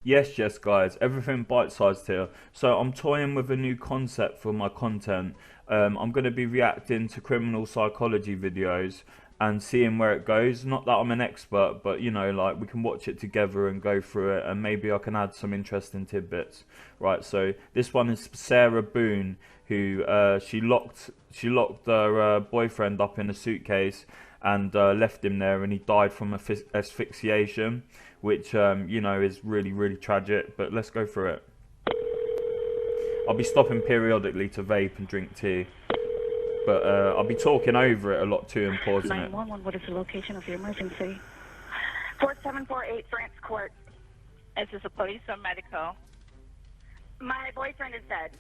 Yes, guys, everything bite-sized here. So I'm toying with a new concept for my content. I'm going to be reacting to criminal psychology videos and seeing where it goes. Not that I'm an expert, but you know, like we can watch it together and go through it, and maybe I can add some interesting tidbits. Right. So this one is Sarah Boone, who she locked her boyfriend up in a suitcase and left him there, and he died from asphyxiation, which you know is really tragic. But let's go through it. I'll be stopping periodically to vape and drink tea, but I'll be talking over it a lot too and pausing it. 911, what is the location of your emergency? 4748 France Court. Is this a police or medical? My boyfriend is dead.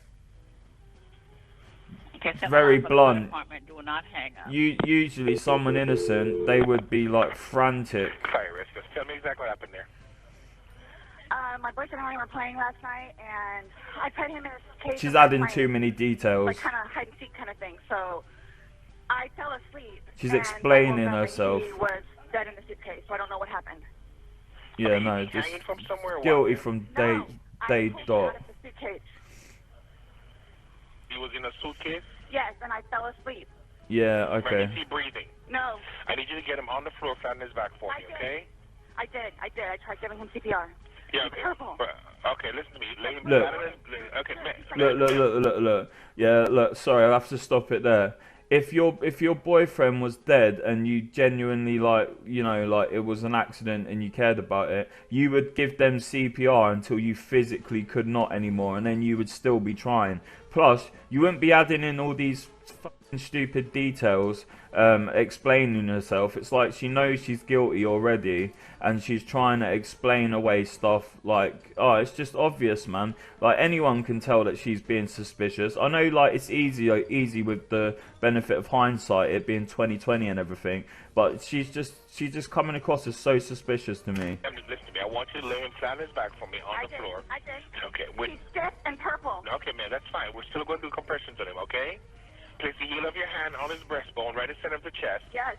Okay, Very blunt. Do not hang up. Usually someone innocent, they would be like frantic. Sorry, Risk. Just tell me exactly what happened there. My boyfriend and I were playing last night, and I put him in a cage. She's adding too many details. Like kind of hide and seek kind of thing. So I fell asleep. She's and explaining I woke up herself. and he was dead in the suitcase, so I don't know what happened. Yeah, no, just Hanging from somewhere or guilty what? from No, day I pulled him dot. out of the suitcase. He was in a suitcase? Yes, and I fell asleep. Yeah, Right, okay. is he breathing? No, I need you to get him on the floor, flat on his back for I me, did. okay? I did. I tried giving him CPR. Yeah, He's okay. purple. Okay, listen to me. Lay him Look. flat on his... Okay, man. Look. Yeah, look. Sorry, I have to stop it there. If your boyfriend was dead and you genuinely like, you know, like it was an accident and you cared about it, you would give them CPR until you physically could not anymore, and then you would still be trying. Plus, you wouldn't be adding in all these fucking stupid details, explaining herself. It's like she knows she's guilty already, and she's trying to explain away stuff like, oh, it's just obvious, man. Like anyone can tell that she's being suspicious. I know, like it's easy with the benefit of hindsight, it being 2020 and everything, but she's just coming across as so suspicious to me. Listen to me. I want you to lay him flat on his back for me on the floor. I did. Okay, He's stiff and purple. Okay, man, that's fine. We're still going to do compressions on him, okay? Place the heel of your hand on his breastbone, right in the center of the chest. Yes.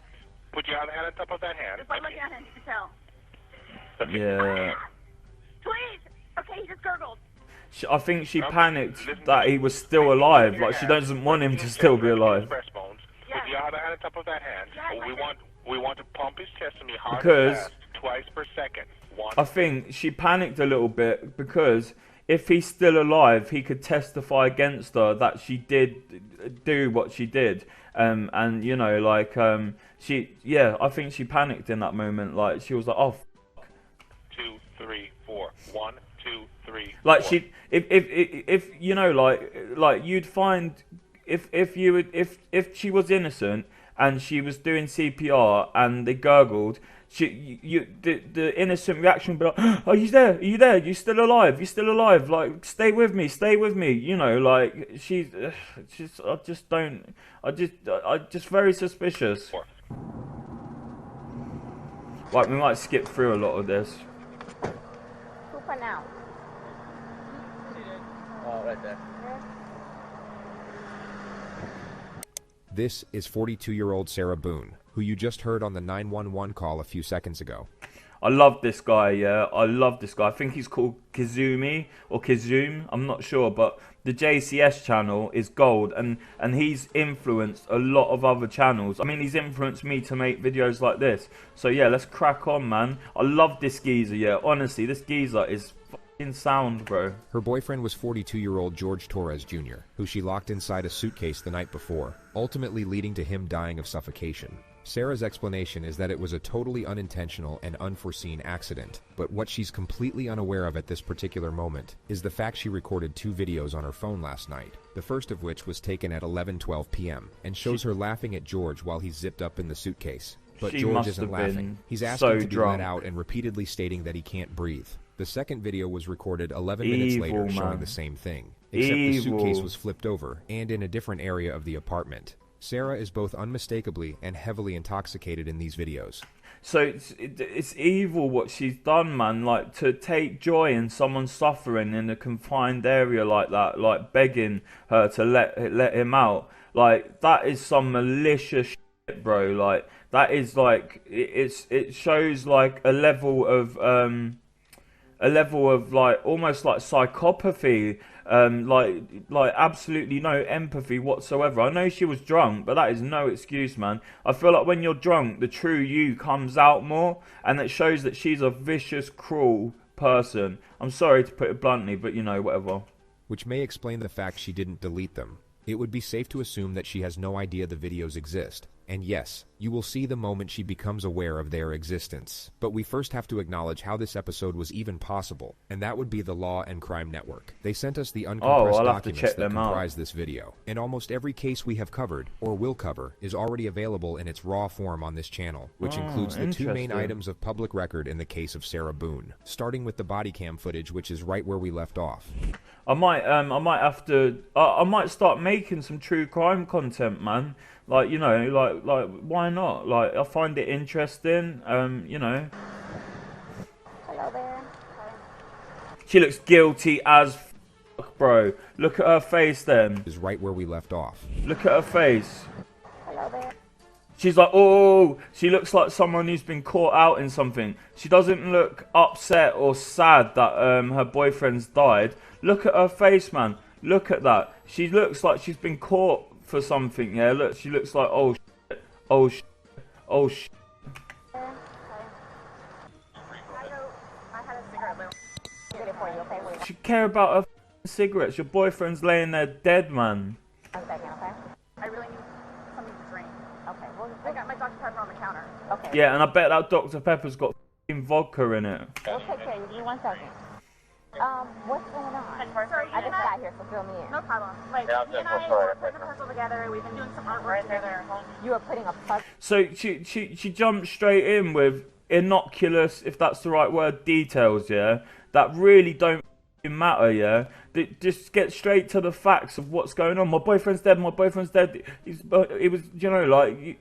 Put your other hand on top of that hand. Just by looking at him, you can tell. Yeah. Please. Okay, he just gurgled. I think she panicked that he was still alive. Like she doesn't want him to still be alive. Breastbones. Yes. Put your other hand on top of that hand. Yes, We want to pump his chest to me hard Because- and fast, twice per second. I think she panicked a little bit because if he's still alive, he could testify against her that she did do what she did. And you know, like I think she panicked in that moment. Like she was like, oh. 2, 3, 4. 1, 2, 3. Like 4. she, if you know, like you'd find if she was innocent and she was doing CPR and they gurgled, the innocent reaction would be like, "Oh, you there? Are you there? You still alive? You still alive? Like, stay with me, stay with me." You know, like she's I just very suspicious. 4. Like we might skip through a lot of this. Who for now? Oh, right there. This is 42-year-old Sarah Boone, who you just heard on the 911 call a few seconds ago. I love this guy, yeah. I love this guy. I think he's called Kizumi or Kizum. I'm not sure, but the JCS channel is gold, and he's influenced a lot of other channels. I mean, he's influenced me to make videos like this. So yeah, let's crack on, man. I love this geezer, yeah. Honestly, this geezer is fucking sound, bro. Her boyfriend was 42-year-old George Torres Jr., who she locked inside a suitcase the night before, ultimately leading to him dying of suffocation. Sarah's explanation is that it was a totally unintentional and unforeseen accident, but what she's completely unaware of at this particular moment is the fact she recorded 2 videos on her phone last night, the first of which was taken at 11:12 p.m. and shows her laughing at George while he's zipped up in the suitcase. But She George must isn't have laughing. been He's asking so to be drunk. let out and repeatedly stating that he can't breathe. The second video was recorded 11 minutes later, Evil, showing man. the same thing, except the suitcase Evil. was flipped over and in a different area of the apartment. Sarah is both unmistakably and heavily intoxicated in these videos. So it's evil what she's done, man. Like, to take joy in someone suffering in a confined area like that, like begging her to let him out. Like, that is some malicious shit, bro. Like, that is like it shows like a level of a level of like almost like psychopathy, like absolutely no empathy whatsoever. I know she was drunk, but that is no excuse, man. I feel like when you're drunk, the true you comes out more, and it shows that she's a vicious, cruel person. I'm sorry to put it bluntly, but you know, whatever. Which may explain the fact she didn't delete them. It would be safe to assume that she has no idea the videos exist. And yes, you will see the moment she becomes aware of their existence. But we first have to acknowledge how this episode was even possible, and that would be the Law and Crime Network. They sent us the uncompressed documents that comprise this video, and almost every case we have covered, or will cover, is already available in its raw form on this channel, which includes the two main items of public record in the case of Sarah Boone, starting with the body cam footage, which is right where we left off. I might start making some true crime content, man. Like, you know, like why not? Like, I find it interesting. You know. Hello there. She looks guilty as fuck, bro. Look at her face then. Is right where we left off. Look at her face. Hello there. She's like, oh, she looks like someone who's been caught out in something. She doesn't look upset or sad that her boyfriend's died. Look at her face, man. Look at that. She looks like she's been caught for something, yeah? Look, she looks like, oh, shit. Oh, shit. Oh, shit. I had a cigarette, Lou. Get it for you, okay? Wait She care about her cigarettes. Your boyfriend's laying there dead, man. 1 second, okay? I really need something to drink. Okay, well, I got my Dr. Pepper on the counter. Okay. Yeah, and I bet that Dr. Pepper's got f***ing vodka in it. We'll take care of you. Give me 1 second. What's going on? Sorry, I just got here, so fill me in. No problem. Like, me and I were putting a puzzle together. We've been doing some artwork together. You were putting a puzzle. So she jumped straight in with innocuous, if that's the right word, details, yeah, that really don't f***ing matter, yeah. Just get straight to the facts of what's going on. My boyfriend's dead. My boyfriend's dead. It was, you know, like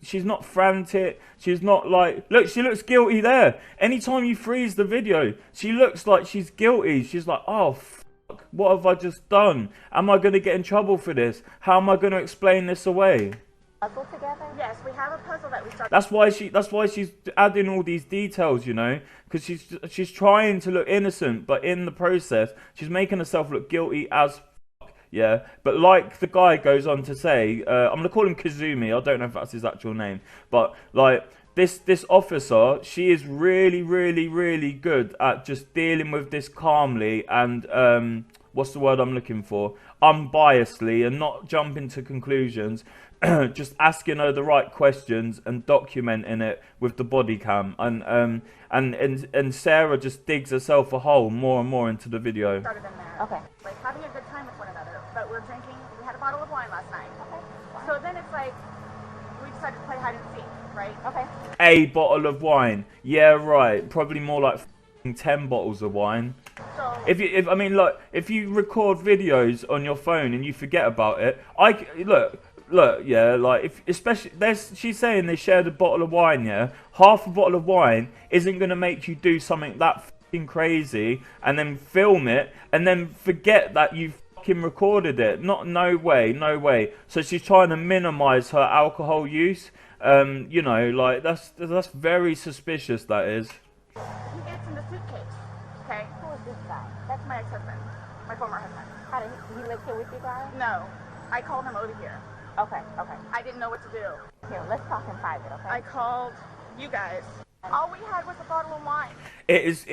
she's not frantic. She's not like, look, she looks guilty there. Anytime you freeze the video, she looks like she's guilty. She's like, oh, fuck, what have I just done? Am I going to get in trouble for this? How am I going to explain this away? Puzzle together? Yes, we have a puzzle that we started. That's why she's adding all these details, you know, because she's trying to look innocent, but in the process, she's making herself look guilty as fuck, yeah. But like the guy goes on to say, I'm gonna call him Kazumi. I don't know if that's his actual name, but like this officer, she is really, really, really good at just dealing with this calmly and what's the word I'm looking for? Unbiasedly, and not jumping to conclusions. Just asking her the right questions and documenting it with the body cam, and Sarah just digs herself a hole more and more into the video. Started in there. Okay. Like having a good time with one another, but we're drinking. We had a bottle of wine last night. Okay. So then it's like we decided to play hide and seek, right? Okay. A bottle of wine, yeah, right. Probably more like 10 bottles of wine. So if you record videos on your phone and you forget about it, Look, yeah, like especially she's saying they shared a bottle of wine, yeah. Half a bottle of wine isn't gonna make you do something that fucking crazy and then film it and then forget that you fucking recorded it. No way. So she's trying to minimize her alcohol use. You know, like that's very suspicious. That is. He gets in the suitcase. Okay. Who is this guy? That's my ex-husband, my former husband. How did he live here with you guys? No, I called him over here. Okay. I didn't know what to do. Here, let's talk in private, okay? I called you guys. All we had was a bottle of wine. It is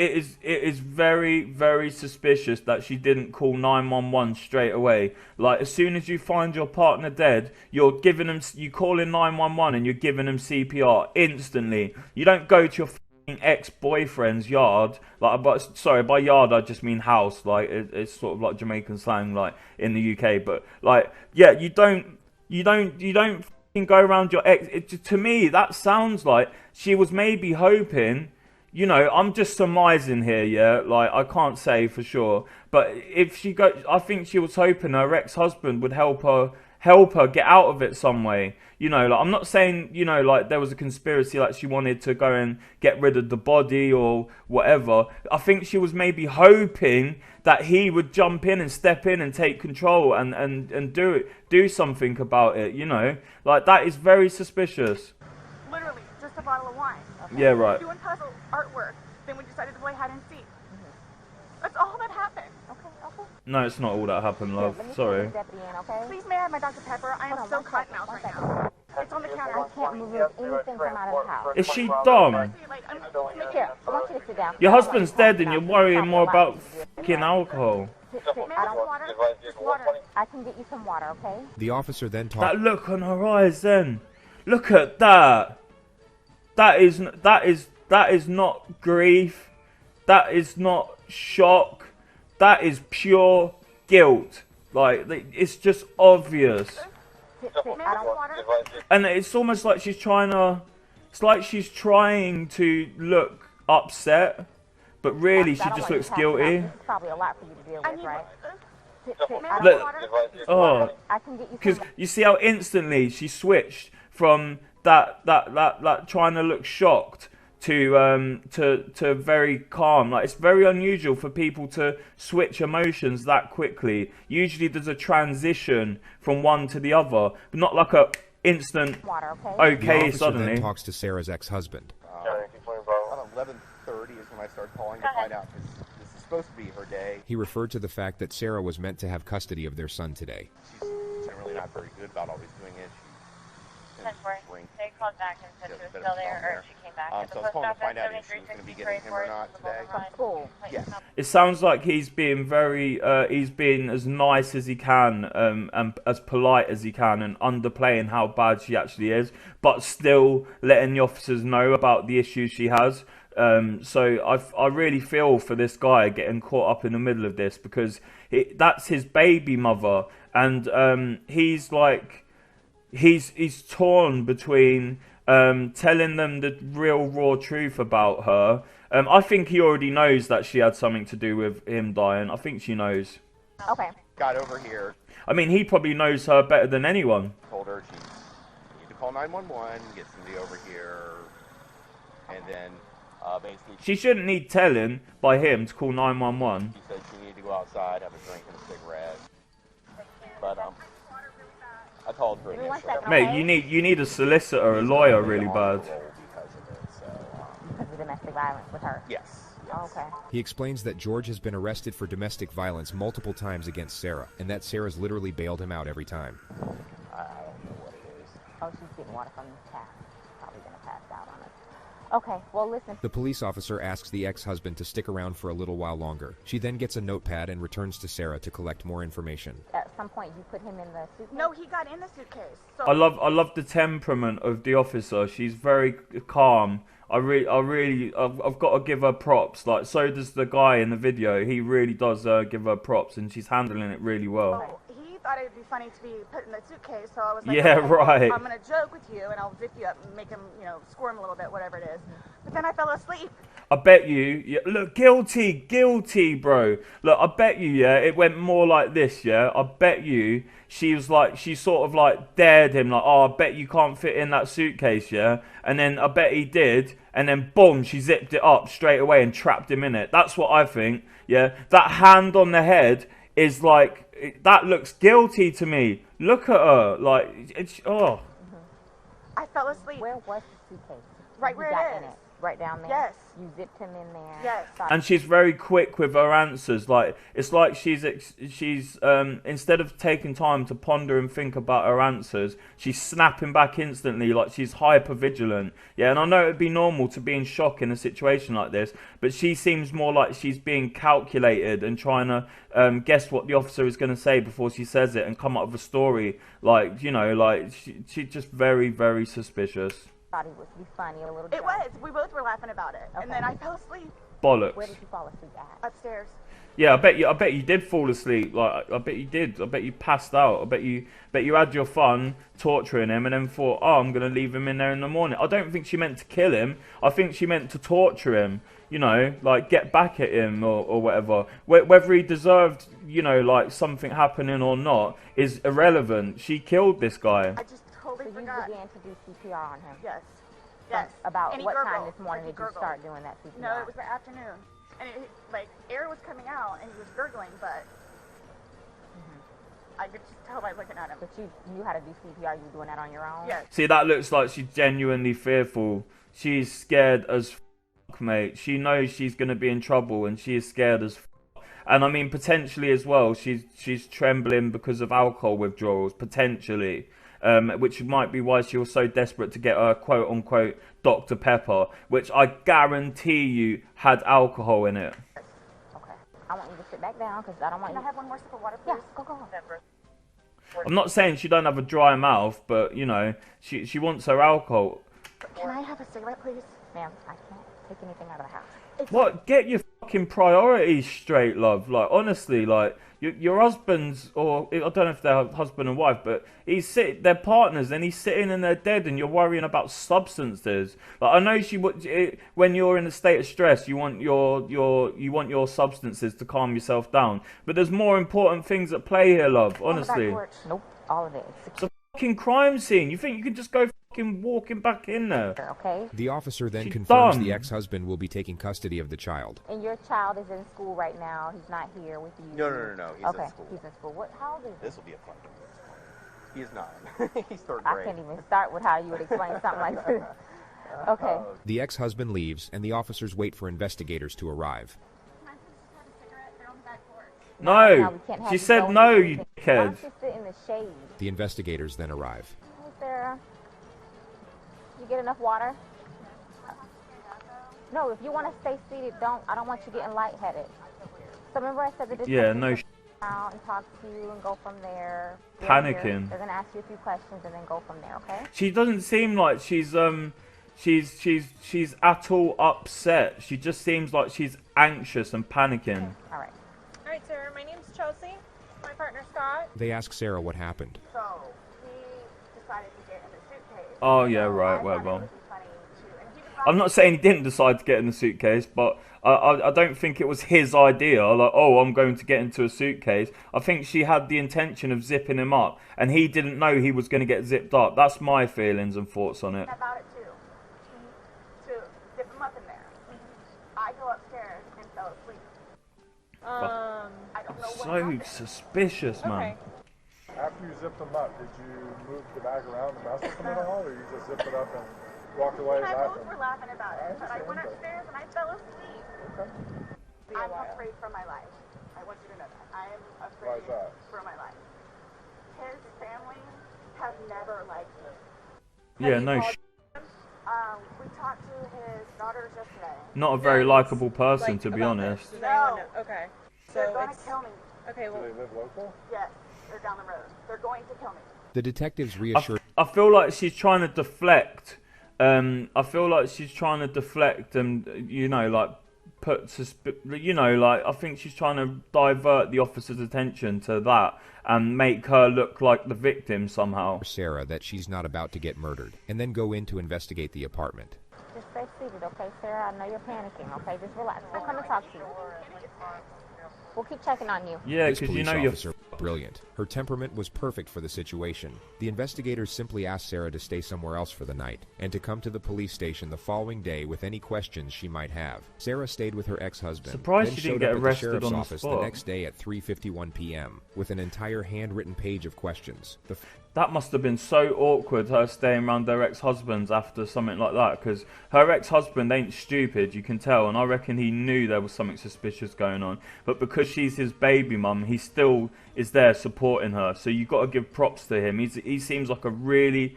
very, very suspicious that she didn't call 911 straight away. Like, as soon as you find your partner dead, you call in 911 and you're giving them CPR instantly. You don't go to your ex-boyfriend's yard, like, but sorry, by yard I just mean house. Like, it's sort of like Jamaican slang, like in the UK. But like, yeah, you don't go around your ex. To me, that sounds like she was maybe hoping, you know, I'm just surmising here, yeah, like I can't say for sure, but if she I think she was hoping her ex-husband would help her get out of it some way. You know, like, I'm not saying, you know, like there was a conspiracy, like she wanted to go and get rid of the body or whatever. I think she was maybe hoping that he would jump in and step in and take control and do something about it, you know. Like, that is very suspicious. Literally, just a bottle of wine. Okay? Yeah, right. Doing puzzle artwork. Then we decided to play hide and seek. No, it's not all that happened, love. Let me Sorry. call the deputy in, okay? Please, may I have my Dr. Pepper? I am so caught mouse right now. It's on the counter. I can't move anything from out of the house. Is she dumb? Here, I want you to sit down. Your husband's dead and you're worrying more about fucking alcohol. Sit, I don't water. Just water. I can get you some water, okay? The officer then That talked. look on her eyes then. Look at that. That is not grief. That is not shock. That is pure guilt. Like, it's just obvious. Sit, I don't water. And it's almost like she's trying to... It's like she's trying to look upset, but really she just looks guilty. This is probably a lot for you to deal with, right? Sit, I Look, don't water. oh, I can get you because some. you see how instantly she switched from that trying to look shocked to very calm. Like, it's very unusual for people to switch emotions that quickly. Usually there's a transition from one to the other, but not like a instant Water, okay? The okay officer suddenly. then talks to Sarah's ex-husband. About 11:30 is when I started calling to find out, because this is supposed to be her day. He referred to the fact that Sarah was meant to have custody of their son today. She's generally not very good about always doing it. They called back and said she was still there, or she came back. So I was calling to find out if she was going to be getting him or not today. School. Yes. It sounds like he's being very, he's being as nice as he can, and as polite as he can, and underplaying how bad she actually is, but still letting the officers know about the issues she has. So I really feel for this guy getting caught up in the middle of this, because that's his baby mother, and he's like, he's torn between telling them the real raw truth about her. I think he already knows that she had something to do with him dying. I think she knows. Okay. Got over here, I mean, he probably knows her better than anyone. told her you need to call 911, get somebody over here, and then basically She shouldn't need telling by him to call 911. she said she needed to go outside, have a drink and a cigarette. But I called her Give me one initially. second, Mate, okay? you need a solicitor, a lawyer really bad. Because of it, so, Because of domestic violence with her. yes. Oh, okay. He explains that George has been arrested for domestic violence multiple times against Sarah, and that Sarah's literally bailed him out every time. I don't know what it is. Oh, she's getting water from the tap. Probably gonna pass out on us. Okay, well, listen. The police officer asks the ex-husband to stick around for a little while longer. She then gets a notepad and returns to Sarah to collect more information. At some point, you put him in the suitcase? No, he got in the suitcase. So I love the temperament of the officer. She's very calm. I've got to give her props. Like, so does the guy in the video. He really does give her props, and she's handling it really well. he thought it'd be funny to be put in the suitcase, so I was like, Yeah, okay, right. I'm gonna joke with you, and I'll zip you up and make him, squirm a little bit, whatever it is. But then I fell asleep. I bet you, yeah, look, guilty, bro. Look, I bet you, yeah, it went more like this, yeah. I bet you, she sort of like dared him, like, oh, I bet you can't fit in that suitcase, yeah. And then I bet he did, and then boom, she zipped it up straight away and trapped him in it. That's what I think, yeah. That hand on the head is like, that looks guilty to me. Look at her, like, it's, oh. I fell asleep. Where was the suitcase? Right You where got it in is. Right down there? Yes. You zipped him in there? Yes. And she's very quick with her answers. Like, it's like she's instead of taking time to ponder and think about her answers, she's snapping back instantly. Like, she's hyper vigilant. Yeah, and I know it'd be normal to be in shock in a situation like this, but she seems more like she's being calculated and trying to guess what the officer is going to say before she says it and come up with a story. Like, like she's just very, very suspicious. Thought it would be funny, a little It drunk. was. We both were laughing about it. Okay. And then I fell asleep Bollocks. Where did you fall asleep at? upstairs. Yeah, I bet you did fall asleep. Like, I bet you did. I bet you passed out. I bet you had your fun torturing him, and then thought, oh, I'm gonna leave him in there in the morning. I don't think she meant to kill him. I think she meant to torture him. Like, get back at him or whatever. Whether he deserved, like, something happening or not is irrelevant. She killed this guy. I just totally So you forgot. began to do CPR on him? Yes. Yes. About And he what time gurgled. this morning Like, did he you gurgled. start doing that CPR? No, it was the afternoon. And air was coming out, and he was gurgling, but I could just tell by looking at him. But you knew how to do CPR, you were doing that on your own? Yes. See, that looks like she's genuinely fearful. She's scared as fuck, mate. She knows she's gonna be in trouble, and she is scared as fuck. And I mean, potentially as well, she's trembling because of alcohol withdrawals, potentially. Which might be why she was so desperate to get her quote-unquote Dr. Pepper, which I guarantee you had alcohol in it. Okay. I want you to sit back down because I don't want you... Can I have one more sip of water, please? Yeah, go. I'm not saying she don't have a dry mouth, but, you know, she wants her alcohol. Can I have a cigarette, please? Ma'am, I can't take anything out of the house. What? Get your fucking priorities straight, love. Like, honestly, like, your husband's, or I don't know if they're husband and wife, but they're partners, and he's sitting and they're dead, and you're worrying about substances. Like, I know when you're in a state of stress, you want your substances to calm yourself down. But there's more important things at play here, love. Honestly. Nope, all of it. It's a fucking crime scene. You think you can just go fucking walking back in there? Okay. The officer then She's confirms done. the ex-husband will be taking custody of the child. And your child is in school right now. He's not here with you. No. He's okay. in school. He's in school. How old is he? This will be a fun one. He's 9. He's third I grade. can't even start with how you would explain something like this. Okay. The ex-husband leaves, and the officers wait for investigators to arrive. No, she said no, you Why dickhead. don't you sit in the shade? The investigators then arrive. Hey, Sarah. You get enough water? No, if you want to stay seated, I don't want you getting lightheaded. So remember I said that Yeah, no. out and talk to you and go from there. Panicking. They're gonna ask you a few questions and then go from there, okay? She doesn't seem like she's at all upset. She just seems like she's anxious and panicking. All right. All right, sir. My name's Chelsea. My partner Scott. They ask Sarah what happened. So he decided to get in the suitcase. Oh yeah, right, whatever. I'm not saying he didn't decide to get in the suitcase, but I don't think it was his idea. Like, oh, I'm going to get into a suitcase. I think she had the intention of zipping him up, and he didn't know he was going to get zipped up. That's my feelings and thoughts on it. About it too. To dip him up in there. I go upstairs and fell asleep. I don't know what happened. So suspicious, man. Okay. After you zipped them up, did you move the bag around and mess with them at all, or you just zipped it up and walked away And I laughing? both were laughing about it, but I went upstairs and I fell asleep. Okay. I'm afraid for my life. I want you to know that. I am Why afraid is that? for my life. His family have never liked me. Yeah, no. We talked to his daughters yesterday. Not a very likable person, to be honest. No. Okay. They're going to kill me. Okay, Do they live local? Yes. They're down the road. They're going to kill me. The detectives reassure I feel like she's trying to deflect. I feel like she's trying to deflect and, you know, like, I think she's trying to divert the officer's attention to that and make her look like the victim somehow. Sarah that she's not about to get murdered, and then go in to investigate the apartment. Just stay seated, okay, Sarah? I know you're panicking, okay? Just relax. We'll come and talk to you. We'll keep checking on you. Yeah, This because you police know you're... officer brilliant. Her temperament was perfect for the situation. The investigators simply asked Sarah to stay somewhere else for the night, and to come to the police station the following day with any questions she might have. Sarah stayed with her ex-husband, Surprised then she didn't showed get up at the arrested sheriff's on the office the spot. next day at 3:51 p.m. with an entire handwritten page of questions. That must have been so awkward, her staying around their ex-husbands after something like that, because her ex-husband ain't stupid, you can tell, and I reckon he knew there was something suspicious going on. But because she's his baby mum, he still is there supporting her, so you've got to give props to him. He seems like a really,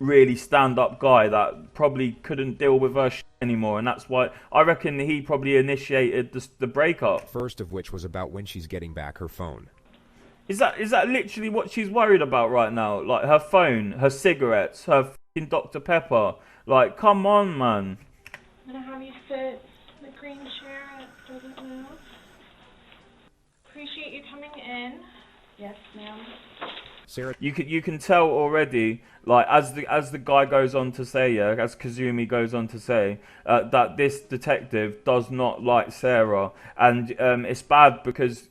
really stand-up guy that probably couldn't deal with her shit anymore, and that's why I reckon he probably initiated the breakup. First of which was about when she's getting back her phone. Is that literally what she's worried about right now? Like her phone, her cigarettes, her fucking Dr. Pepper. Like, come on, man. I'm gonna have you sit in the green chair and it doesn't move. Appreciate you coming in. Yes, ma'am. Sarah, You can tell already, like as the guy goes on to say, yeah, as Kazumi goes on to say, that this detective does not like Sarah, and it's bad because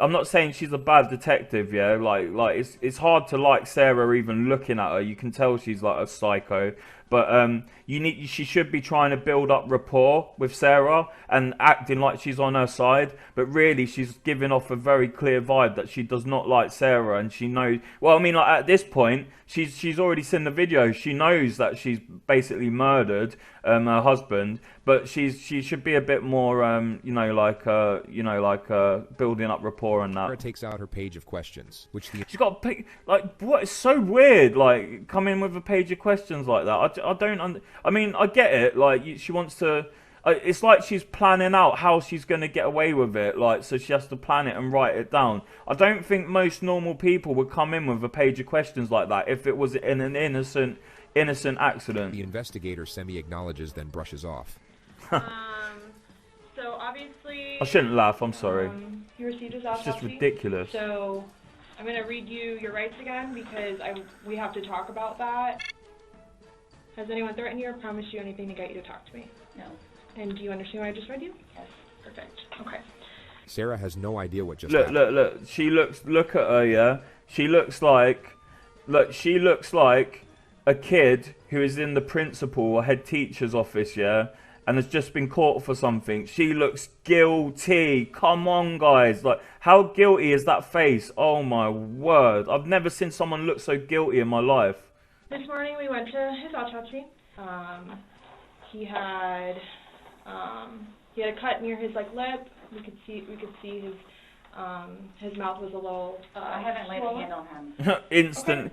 I'm not saying she's a bad detective, yeah, like it's hard to like Sarah even looking at her. You can tell she's like a psycho. But she should be trying to build up rapport with Sarah and acting like she's on her side. But really, she's giving off a very clear vibe that she does not like Sarah, and she knows. Well, I mean, like at this point, she's already seen the video. She knows that she's basically murdered, her husband. But she should be a bit more, building up rapport and that. Sarah takes out her page of questions, which the She's got a pick, like, what? It's so weird, like, come in with a page of questions like that. I don't, I mean, I get it, like, she wants to, it's like she's planning out how she's going to get away with it, like, so she has to plan it and write it down. I don't think most normal people would come in with a page of questions like that if it was in an innocent accident. The investigator semi-acknowledges, then brushes off. So obviously... I shouldn't laugh, I'm sorry. You received his It's autopsy. just ridiculous. So I'm going to read you your rights again because we have to talk about that. Has anyone threatened you or promised you anything to get you to talk to me? No. And do you understand what I just read you? Yes. Perfect. Okay. Sarah has no idea what just Look, happened. look. Look at her, yeah? She looks like a kid who is in the principal or head teacher's office, yeah? And has just been caught for something. She looks guilty. Come on, guys. Like, how guilty is that face? Oh, my word. I've never seen someone look so guilty in my life. This morning we went to his autopsy. He had a cut near his lip. We could see his mouth was a little. I haven't laid a hand on him.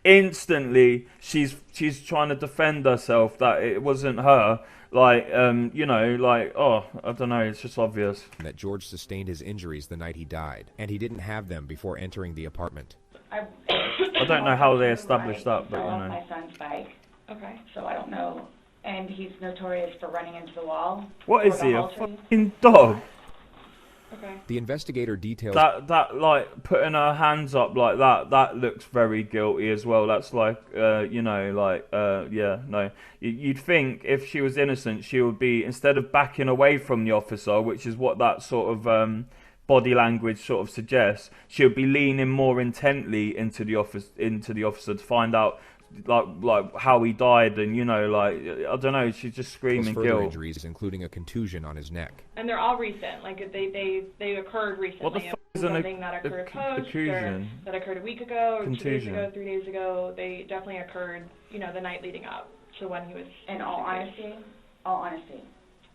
Instantly, she's trying to defend herself that it wasn't her. Like, oh, I don't know. It's just obvious that George sustained his injuries the night he died, and he didn't have them before entering the apartment. I don't know how they established that, but you know. My son's bike. Okay. So I don't know. And he's notorious for running into the wall. What is he, a fucking dog? Okay. The investigator details that like putting her hands up like that looks very guilty as well. That's like you'd think if she was innocent she would be, instead of backing away from the officer, which is what that sort of body language sort of suggests, she would be leaning more intently into the officer to find out like how he died, and I don't know, she's just screaming further guilt. injuries, including a contusion on his neck. And they're all recent. Like they occurred recently. What the fuck is something that occurred post, or that occurred a week ago, or 2 days ago, 3 days ago. They definitely occurred, the night leading up to when he was. In all honesty,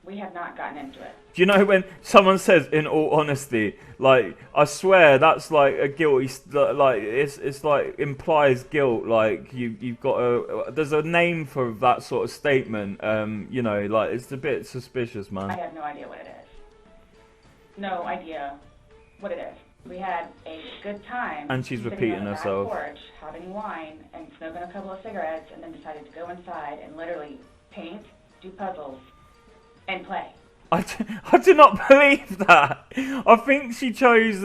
we have not gotten into it. Do you know when someone says "in all honesty"? Like, I swear that's like a guilty, like it's like implies guilt. Like you've got there's a name for that sort of statement. Like it's a bit suspicious, man. I have no idea what it is. No idea what it is. We had a good time. And she's sitting repeating on the herself. back porch, having wine and smoking a couple of cigarettes, and then decided to go inside and literally paint, do puzzles, and play. I do not believe that. I think she chose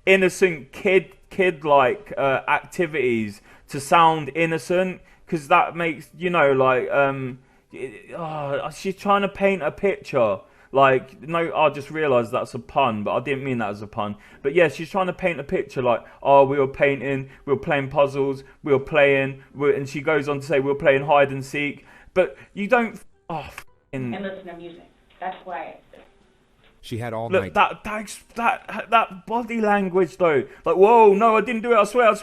innocent kid-like activities to sound innocent, because that makes she's trying to paint a picture. Like, no, I just realised that's a pun, but I didn't mean that as a pun. But yeah, she's trying to paint a picture like, oh, we were painting, we were playing puzzles, we were playing, and she goes on to say we were playing hide and seek. But you don't. And listen to music. That's why. She had all Look, night. that body language though. Like, whoa, no, I didn't do it. I swear.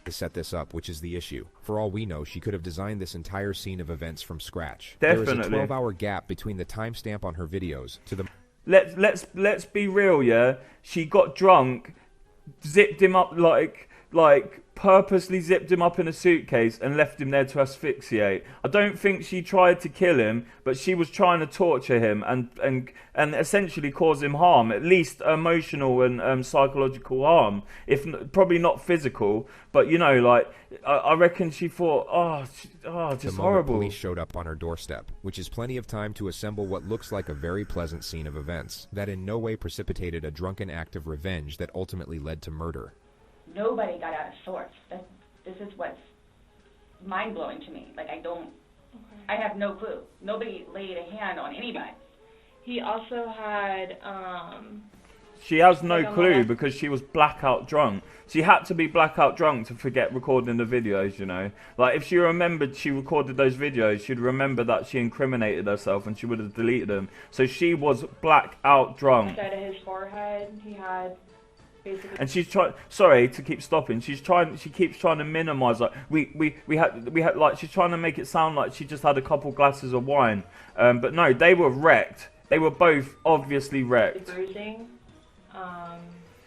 To set this up, which is the issue. For all we know, she could have designed this entire scene of events from scratch. Definitely. There is a 12-hour gap between the timestamp on her videos to the. Let's be real, yeah. She got drunk, zipped him up like purposely zipped him up in a suitcase and left him there to asphyxiate. I don't think she tried to kill him, but she was trying to torture him and essentially cause him harm, at least emotional and psychological harm, if probably not physical. But I reckon she thought, just horrible. Police showed up on her doorstep, which is plenty of time to assemble what looks like a very pleasant scene of events that in no way precipitated a drunken act of revenge that ultimately led to murder. Nobody got out of sorts. This is what's mind-blowing to me. Like, I have no clue. Nobody laid a hand on anybody. He also had, She has no clue because she was blackout drunk. She had to be blackout drunk to forget recording the videos, Like, if she remembered she recorded those videos, she'd remember that she incriminated herself and she would have deleted them. So she was blackout drunk. Instead of his forehead, he had basically. And she's trying. Sorry to keep stopping. She keeps trying to minimise. Like we had like she's trying to make it sound like she just had a couple glasses of wine. But no, they were wrecked. They were both obviously wrecked. Bruising.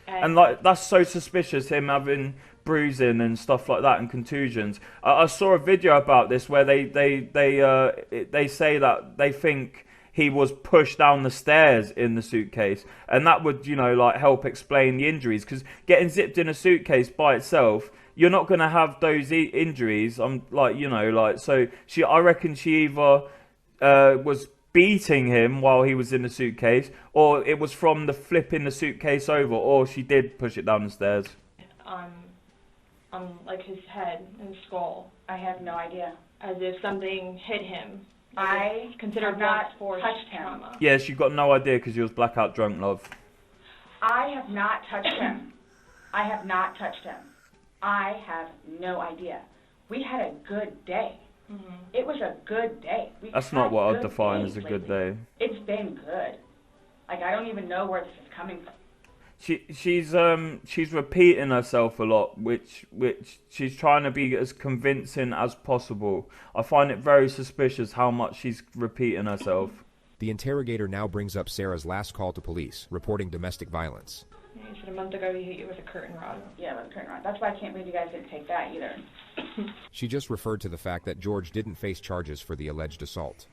And like that's so suspicious. Him having bruising and stuff like that and contusions. I saw a video about this where they say that they think he was pushed down the stairs in the suitcase, and that would, you know, like help explain the injuries, because getting zipped in a suitcase by itself, you're not going to have those injuries. I'm like, you know, like, so I reckon she either was beating him while he was in the suitcase, or it was from the flipping the suitcase over, or she did push it down the stairs. On like his head and skull. I have no idea. As if something hit him. I considered have not force touched him. trauma. Yes, you've got no idea because you was blackout drunk, love. I have not touched him. I have not touched him. I have no idea. We had a good day. Mm-hmm. It was a good day. That's not what I'd define as a good day. It's been good. Like, I don't even know where this is coming from. She's repeating herself a lot, which she's trying to be as convincing as possible. I find it very suspicious how much she's repeating herself. The interrogator now brings up Sarah's last call to police, reporting domestic violence. Yeah, you said a month ago he hit you with a curtain rod. Yeah, with a curtain rod. That's why I can't believe you guys didn't take that either. She just referred to the fact that George didn't face charges for the alleged assault.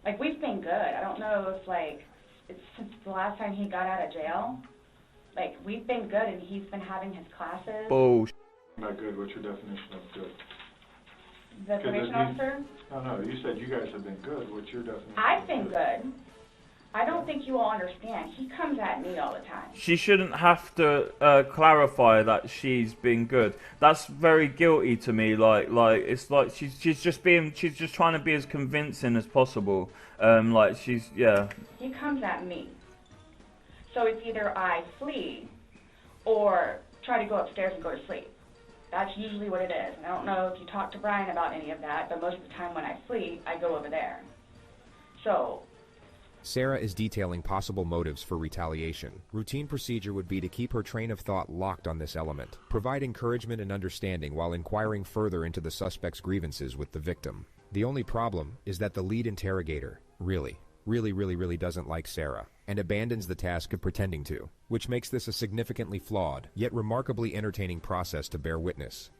Like, we've been good. I don't know if, like, it's since the last time he got out of jail. Like, we've been good, and he's been having his classes. Bullshit. Not good. What's your definition of good? The probation officer? No, you said you guys have been good. What's your definition? I've been good. I don't think you all understand. He comes at me all the time. She shouldn't have to clarify that she's been good. That's very guilty to me. Like it's like she's just trying to be as convincing as possible. Yeah. He comes at me. So it's either I flee or try to go upstairs and go to sleep. That's usually what it is. And I don't know if you talk to Brian about any of that, but most of the time when I flee, I go over there. So Sarah is detailing possible motives for retaliation. Routine procedure would be to keep her train of thought locked on this element, provide encouragement and understanding while inquiring further into the suspect's grievances with the victim. The only problem is that the lead interrogator really doesn't like Sarah, and abandons the task of pretending to, which makes this a significantly flawed, yet remarkably entertaining process to bear witness.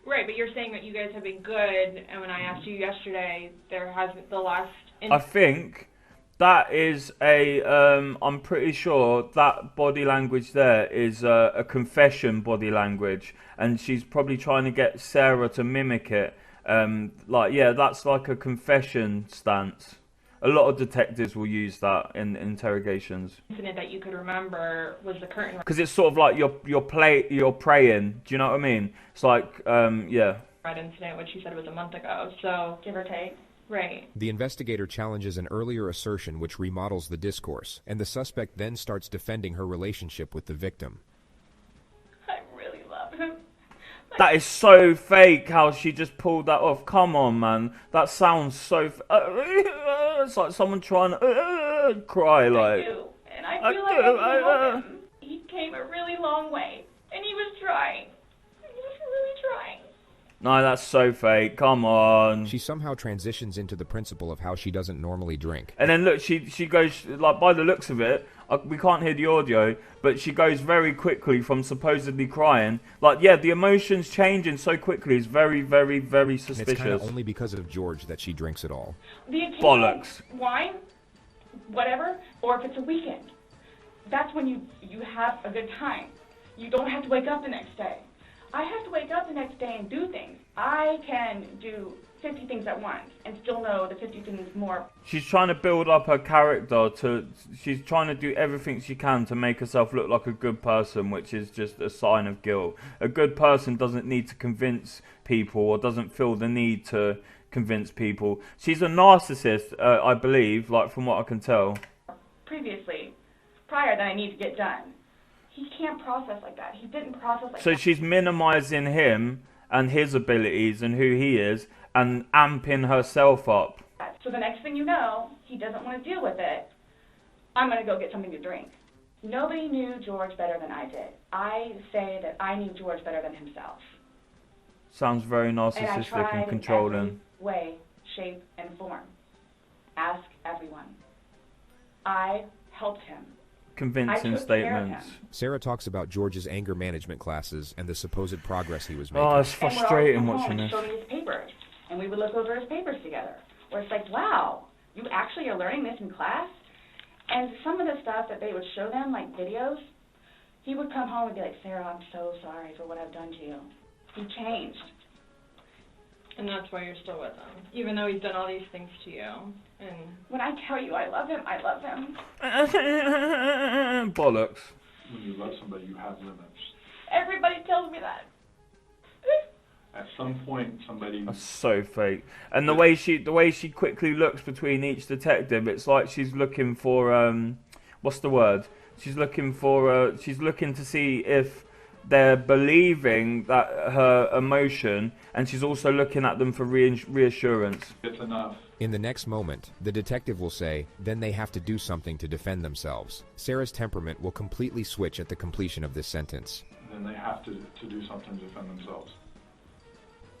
Right, but you're saying that you guys have been good, and when I asked you yesterday, there hasn't the last... I think that is I'm pretty sure that body language there is a confession body language, and she's probably trying to get Sarah to mimic it. That's like a confession stance. A lot of detectives will use that in interrogations. Incident that you could remember was the curtain. Because it's sort of like you're praying. Do you know what I mean? It's like yeah. Red incident, which you said was a month ago. So give or take. Right. The investigator challenges an earlier assertion which remodels the discourse, and the suspect then starts defending her relationship with the victim. I really love him. That is so fake how she just pulled that off. Come on, man. That sounds so... it's like someone trying to cry, like... I do. And I feel like I love him. He came a really long way. And he was trying. He was really trying. No, that's so fake. Come on. She somehow transitions into the principle of how she doesn't normally drink. And then look, she goes, like, by the looks of it, we can't hear the audio, but she goes very quickly from supposedly crying. Like, yeah, the emotions changing so quickly is very, very, very suspicious. And it's kind of only because of George that she drinks it all. The occasional Bollocks. wine, whatever, or if it's a weekend. That's when you have a good time. You don't have to wake up the next day. I have to wake up the next day and do things. I can do 50 things at once and still know the 50 things more. She's trying to build up her character she's trying to do everything she can to make herself look like a good person, which is just a sign of guilt. A good person doesn't need to convince people or doesn't feel the need to convince people. She's a narcissist, I believe, like from what I can tell. Prior that I need to get done. He can't process like that. He didn't process like that. So she's minimizing him and his abilities and who he is and amping herself up. So the next thing you know, he doesn't want to deal with it. I'm going to go get something to drink. Nobody knew George better than I did. I say that I knew George better than himself. Sounds very And I narcissistic tried and in controlling. every way, shape, and form. Ask everyone. I helped him. Convincing I took care of statements. him. Sarah talks about George's anger management classes and the supposed progress he was making. Oh, it's And we'd frustrating always come watching home and this. show me his papers, and we would look over his papers together. Where it's like, wow, you actually are learning this in class? And some of the stuff that they would show them, like videos, he would come home and be like, Sarah, I'm so sorry for what I've done to you. He changed. And that's why you're still with him, even though he's done all these things to you. And when I tell you I love him, I love him. Bollocks. When you love somebody, you have limits. Everybody tells me that. At some point, somebody... That's so fake. And the way she quickly looks between each detective, it's like she's looking for what's the word? She's looking to see if they're believing that her emotion, and she's also looking at them for reassurance. It's enough. In the next moment, the detective will say, then they have to do something to defend themselves. Sarah's temperament will completely switch at the completion of this sentence. Then they have to do something to defend themselves.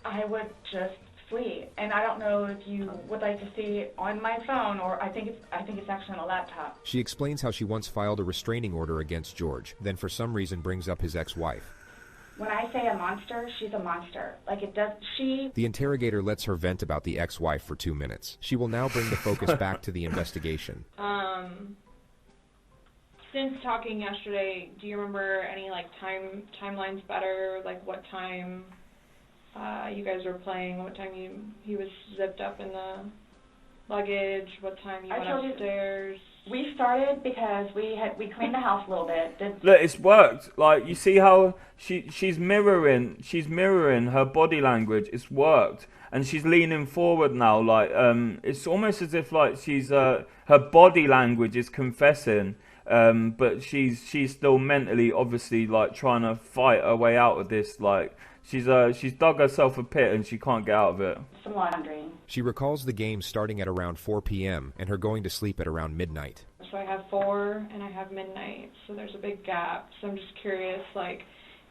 I would just flee, and I don't know if you would like to see it on my phone, or I think it's actually on a laptop. She explains how she once filed a restraining order against George, then for some reason brings up his ex-wife. When I say a monster, she's a monster. Like it does, she... The interrogator lets her vent about the ex-wife for 2 minutes. She will now bring the focus back to the investigation. Since talking yesterday, do you remember any like timelines better? Like what time you guys were playing? What time he was zipped up in the luggage? What time you went upstairs? We started because we cleaned the house a little bit. Look, it's worked. Like you see how she's mirroring her body language. It's worked, and she's leaning forward now. Like it's almost as if like she's her body language is confessing, but she's still mentally obviously like trying to fight her way out of this. Like she's dug herself a pit and she can't get out of it. Some laundry. She recalls the game starting at around 4 p.m. and her going to sleep at around midnight. So I have 4 and I have midnight, so there's a big gap. So I'm just curious, like,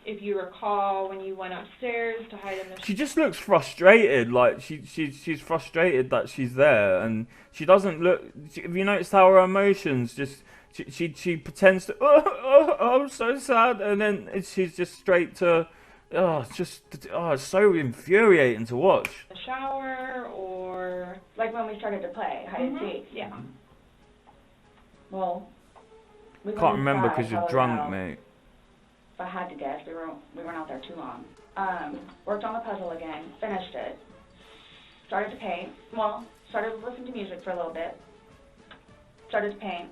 if you recall when you went upstairs to hide in the... She just looks frustrated, like she's frustrated that she's there, and she doesn't look... Have you noticed how her emotions just... She pretends to... Oh, I'm so sad, and then she's just straight to... it's so infuriating to watch. The shower, or... Like when we started to play hide and seek. Yeah. Well, we Can't remember because you're drunk, mate. If I had to guess, we weren't out there too long. Worked on the puzzle again, finished it. Started to paint. Well, started to listen to music for a little bit. Started to paint.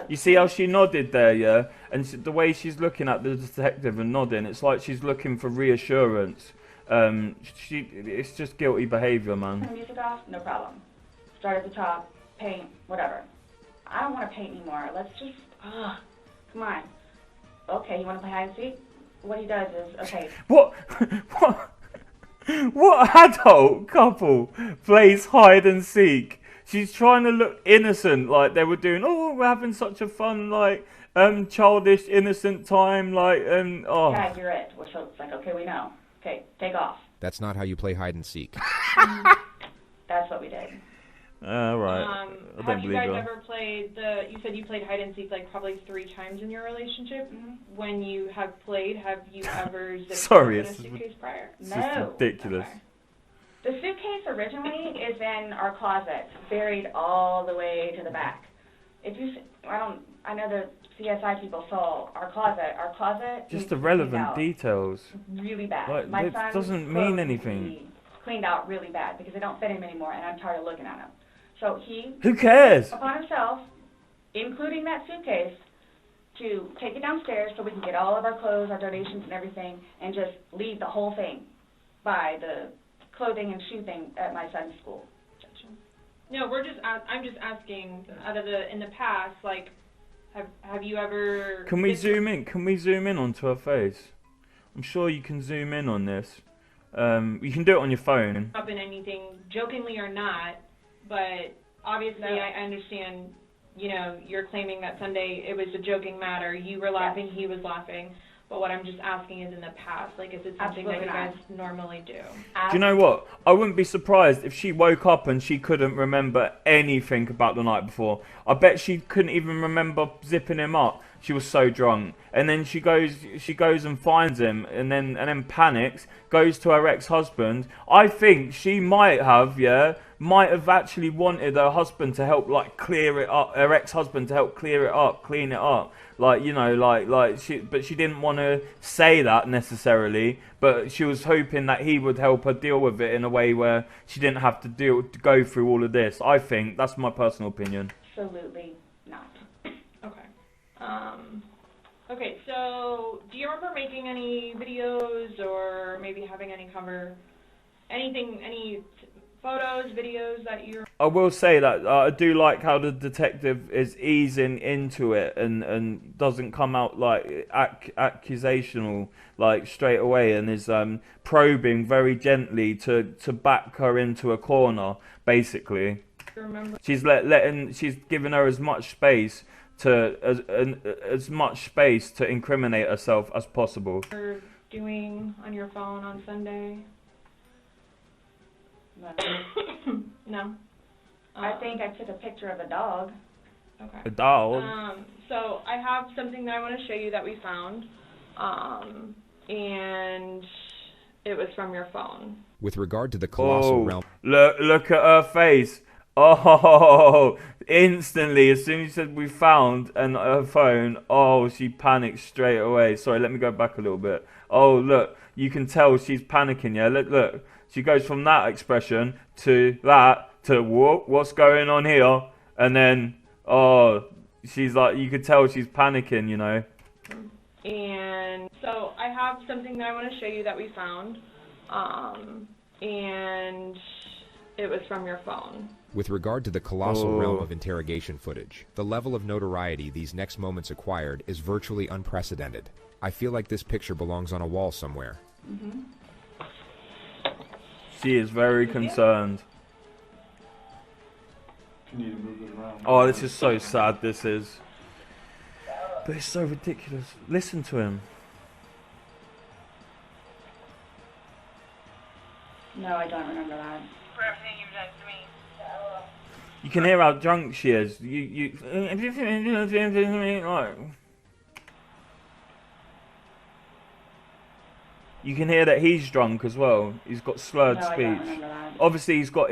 You see how she nodded there, yeah? And the way she's looking at the detective and nodding, it's like she's looking for reassurance. It's just guilty behaviour, man. Turn the music off, no problem. Start at the top, paint, whatever. I don't want to paint anymore. Let's just, come on. Okay, you want to play hide and seek? What he does is, okay. What adult couple plays hide and seek? She's trying to look innocent, like they were doing, oh, we're having such a fun, like, childish, innocent time, like, Yeah, you're it. So it's like, okay, we know. Okay, take off. That's not how you play hide and seek. That's what we did. Right. Have you guys ever played you said you played hide and seek like probably 3 times in your relationship. Mm-hmm. When you have played, have you ever zipped Sorry, up in a suitcase prior? It's No. just ridiculous. Okay. The suitcase originally is in our closet, buried all the way to the back. I know the CSI people saw our closet. Our closet Just needs to be irrelevant cleaned out details. really bad. Like, My it son's doesn't clothes mean need to anything. be cleaned out really bad because they don't fit him anymore, and I'm tired of looking at them. So he, Who cares? upon himself, including that suitcase, to take it downstairs so we can get all of our clothes, our donations, and everything, and just leave the whole thing by the clothing and shoe thing at my son's school. No, I'm just asking. In the past, like, have you ever? Can we zoom in? Can we zoom in onto her face? I'm sure you can zoom in on this. You can do it on your phone. Up in anything, jokingly or not, but obviously I understand you know, you're claiming that Sunday it was a joking matter. You were laughing, he was laughing. But what I'm just asking is in the past, like, is it something that you guys normally do? Do you know what? I wouldn't be surprised if she woke up and she couldn't remember anything about the night before. I bet she couldn't even remember zipping him up. She was so drunk. And then she goes and finds him and then panics, goes to her ex-husband. I think she might have actually wanted her husband to help, like, clear it up, her ex-husband to help clean it up. Like, you know, but she didn't want to say that necessarily, but she was hoping that he would help her deal with it in a way where she didn't have to go through all of this. I think that's my personal opinion. Absolutely not. Okay. Okay, so do you remember making any videos or maybe having any photos, videos that you're... I will say that I do like how the detective is easing into it and doesn't come out like accusational like straight away, and is probing very gently to back her into a corner, basically. Remember? She's she's given her as much space to incriminate herself as possible. You're doing on your phone on Sunday? No. I think I took a picture of a dog. Okay. A dog? So I have something that I want to show you that we found, and it was from your phone. With regard to the colossal realm... Look at her face. Oh, instantly, as soon as you said we found her phone, oh, she panicked straight away. Sorry, let me go back a little bit. Oh, look, you can tell she's panicking, yeah? Look. She goes from that expression to that to what's going on here, and then she's like, you could tell she's panicking, you know. And so I have something that I want to show you that we found, and it was from your phone. With regard to the colossal realm of interrogation footage, the level of notoriety these next moments acquired is virtually unprecedented. I feel like this picture belongs on a wall somewhere. Mm-hmm. She is very concerned. You need to move it around. Oh, this is so sad, this is. But it's so ridiculous. Listen to him. No, I don't remember that. For everything you've done to me. You can hear how drunk she is. You can hear that he's drunk as well. He's got slurred speech. I don't remember that. Obviously, he's got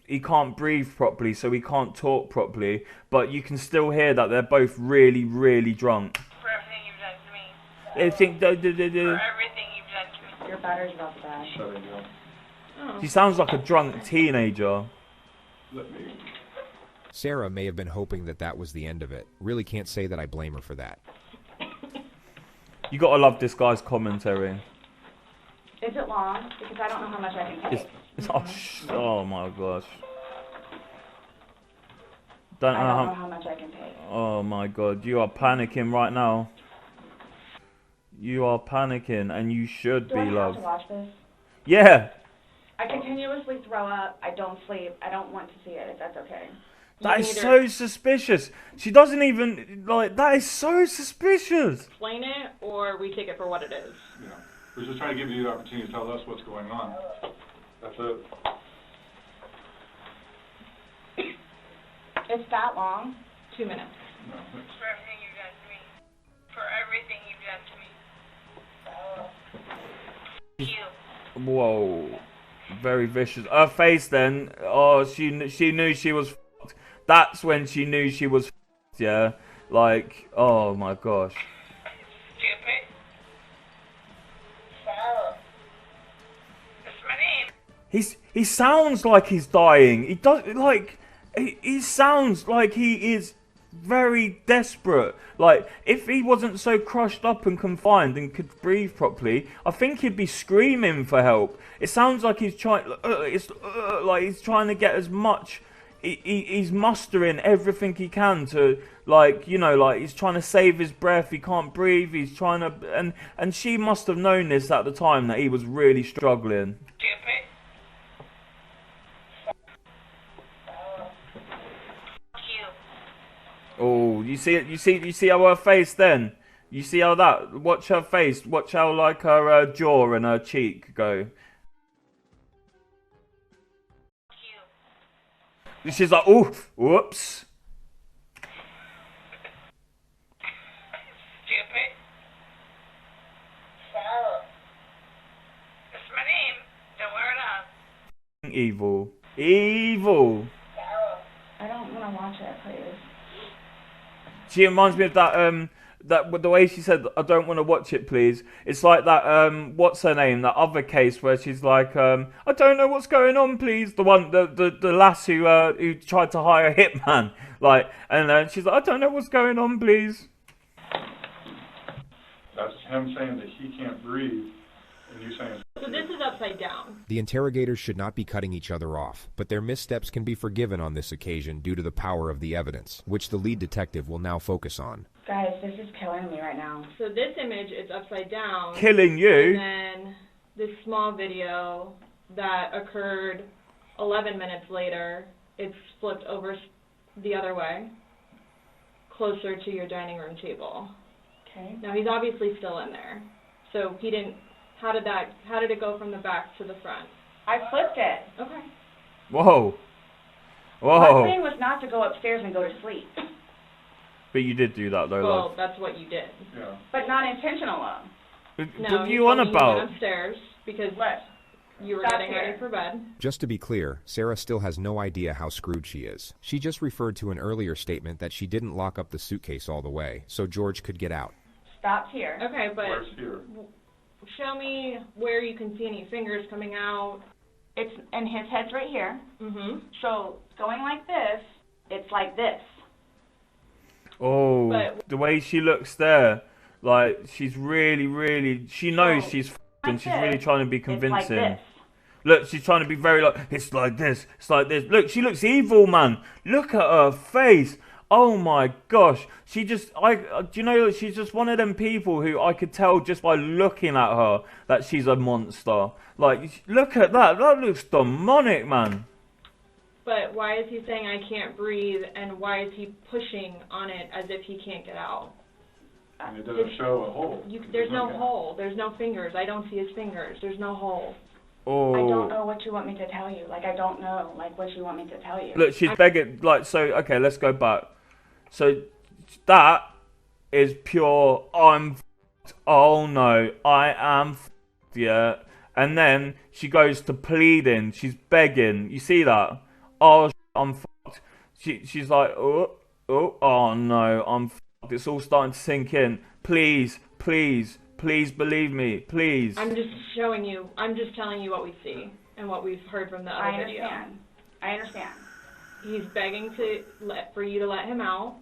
he can't breathe properly, so he can't talk properly. But you can still hear that they're both really, really drunk. For everything you've done to me. They think For everything you've done to me. Your battery's about to die. Shut it down. She sounds like a drunk teenager. Let me. Sarah may have been hoping that was the end of it. Really can't say that I blame her for that. You gotta love this guy's commentary. Is it long? Because I don't know how much I can take. Oh my gosh. I don't know how much I can take. Oh my god, you are panicking right now. You are panicking, and you should be, love. Do I have to watch this? Yeah. I continuously throw up. I don't sleep. I don't want to see it, if that's okay. That is so suspicious. She doesn't even, like, that is so suspicious. Explain it, or we take it for what it is. Yeah. We're just trying to give you the opportunity to tell us what's going on. That's it. It's that long? 2 minutes. No. For everything you've done to me. For everything you've done to me. You. Whoa. Very vicious. Her face then, oh, she knew she was f***ed. That's when she knew she was f***ed, yeah? Like, oh my gosh. Stupid. Sarah. That's my name. He sounds like he's dying. He does, like, he sounds like he is very desperate. Like, if he wasn't so crushed up and confined and could breathe properly, I think he'd be screaming for help. It sounds like he's trying, like he's trying to get as much. He's mustering everything he can to, like, you know, like he's trying to save his breath. He can't breathe. He's trying to, and she must have known this at the time, that he was really struggling. Stupid. Oh, you see it? You see how her face then? You see how that? Watch her face. Watch how like her jaw and her cheek go. She's like, oh, whoops. Stupid. Sarah. That's my name. Don't wear it up. Evil. Evil. Sarah. I don't want to watch it, please. She reminds me of that that the way she said, I don't want to watch it, please. It's like that what's her name? That other case where she's like, I don't know what's going on, please. The one, the lass who tried to hire a hitman, like, and she's like, I don't know what's going on, please. That's him saying that he can't breathe, and you saying. So this is upside down. The interrogators should not be cutting each other off, but their missteps can be forgiven on this occasion due to the power of the evidence, which the lead detective will now focus on. Guys, this is killing me right now. So this image is upside down. Killing you? And then this small video that occurred 11 minutes later, it's flipped over the other way, closer to your dining room table. Okay. Now he's obviously still in there. So he didn't, how did it go from the back to the front? I flipped it. Okay. Whoa. My Whoa. plan was not to go upstairs and go to sleep. But you did do that though, Well, love. that's what you did. Yeah. But not intentional. No, What are you on told me about? You went upstairs because What? you were Stop getting here. ready for bed. Just to be clear, Sarah still has no idea how screwed she is. She just referred to an earlier statement that she didn't lock up the suitcase all the way, so George could get out. Stopped here. Okay, but Where's here? show me where you can see any fingers coming out. It's, and his head's right here. Mm-hmm. So going like this, it's like this. Oh, But- the way she looks there, like she's really, she knows So, she's like and she's really this, trying to be It's like convincing. this. Look, she's trying to be very like, it's like this, it's like this. Look, she looks evil, man. Look at her face. Oh my gosh. She just, do you know, she's just one of them people who I could tell just by looking at her that she's a monster. Like, look at that. That looks demonic, man. But why is he saying I can't breathe, and why is he pushing on it as if he can't get out? And it doesn't show a hole. There's no hole. There's no fingers. I don't see his fingers. There's no hole. Oh. I don't know what you want me to tell you. Like, I don't know, like, what you want me to tell you. Look, she's begging, like, so, okay, let's go back. So, that is pure, I'm f***ed. Oh no, I am f***ed, yeah. And then she goes to pleading, she's begging, you see that? Oh, I'm f***ed. She's like, oh no, I'm f***ed. It's all starting to sink in. Please believe me, please. I'm just showing you. I'm just telling you what we see and what we've heard from the other video. I understand. He's begging for you to let him out.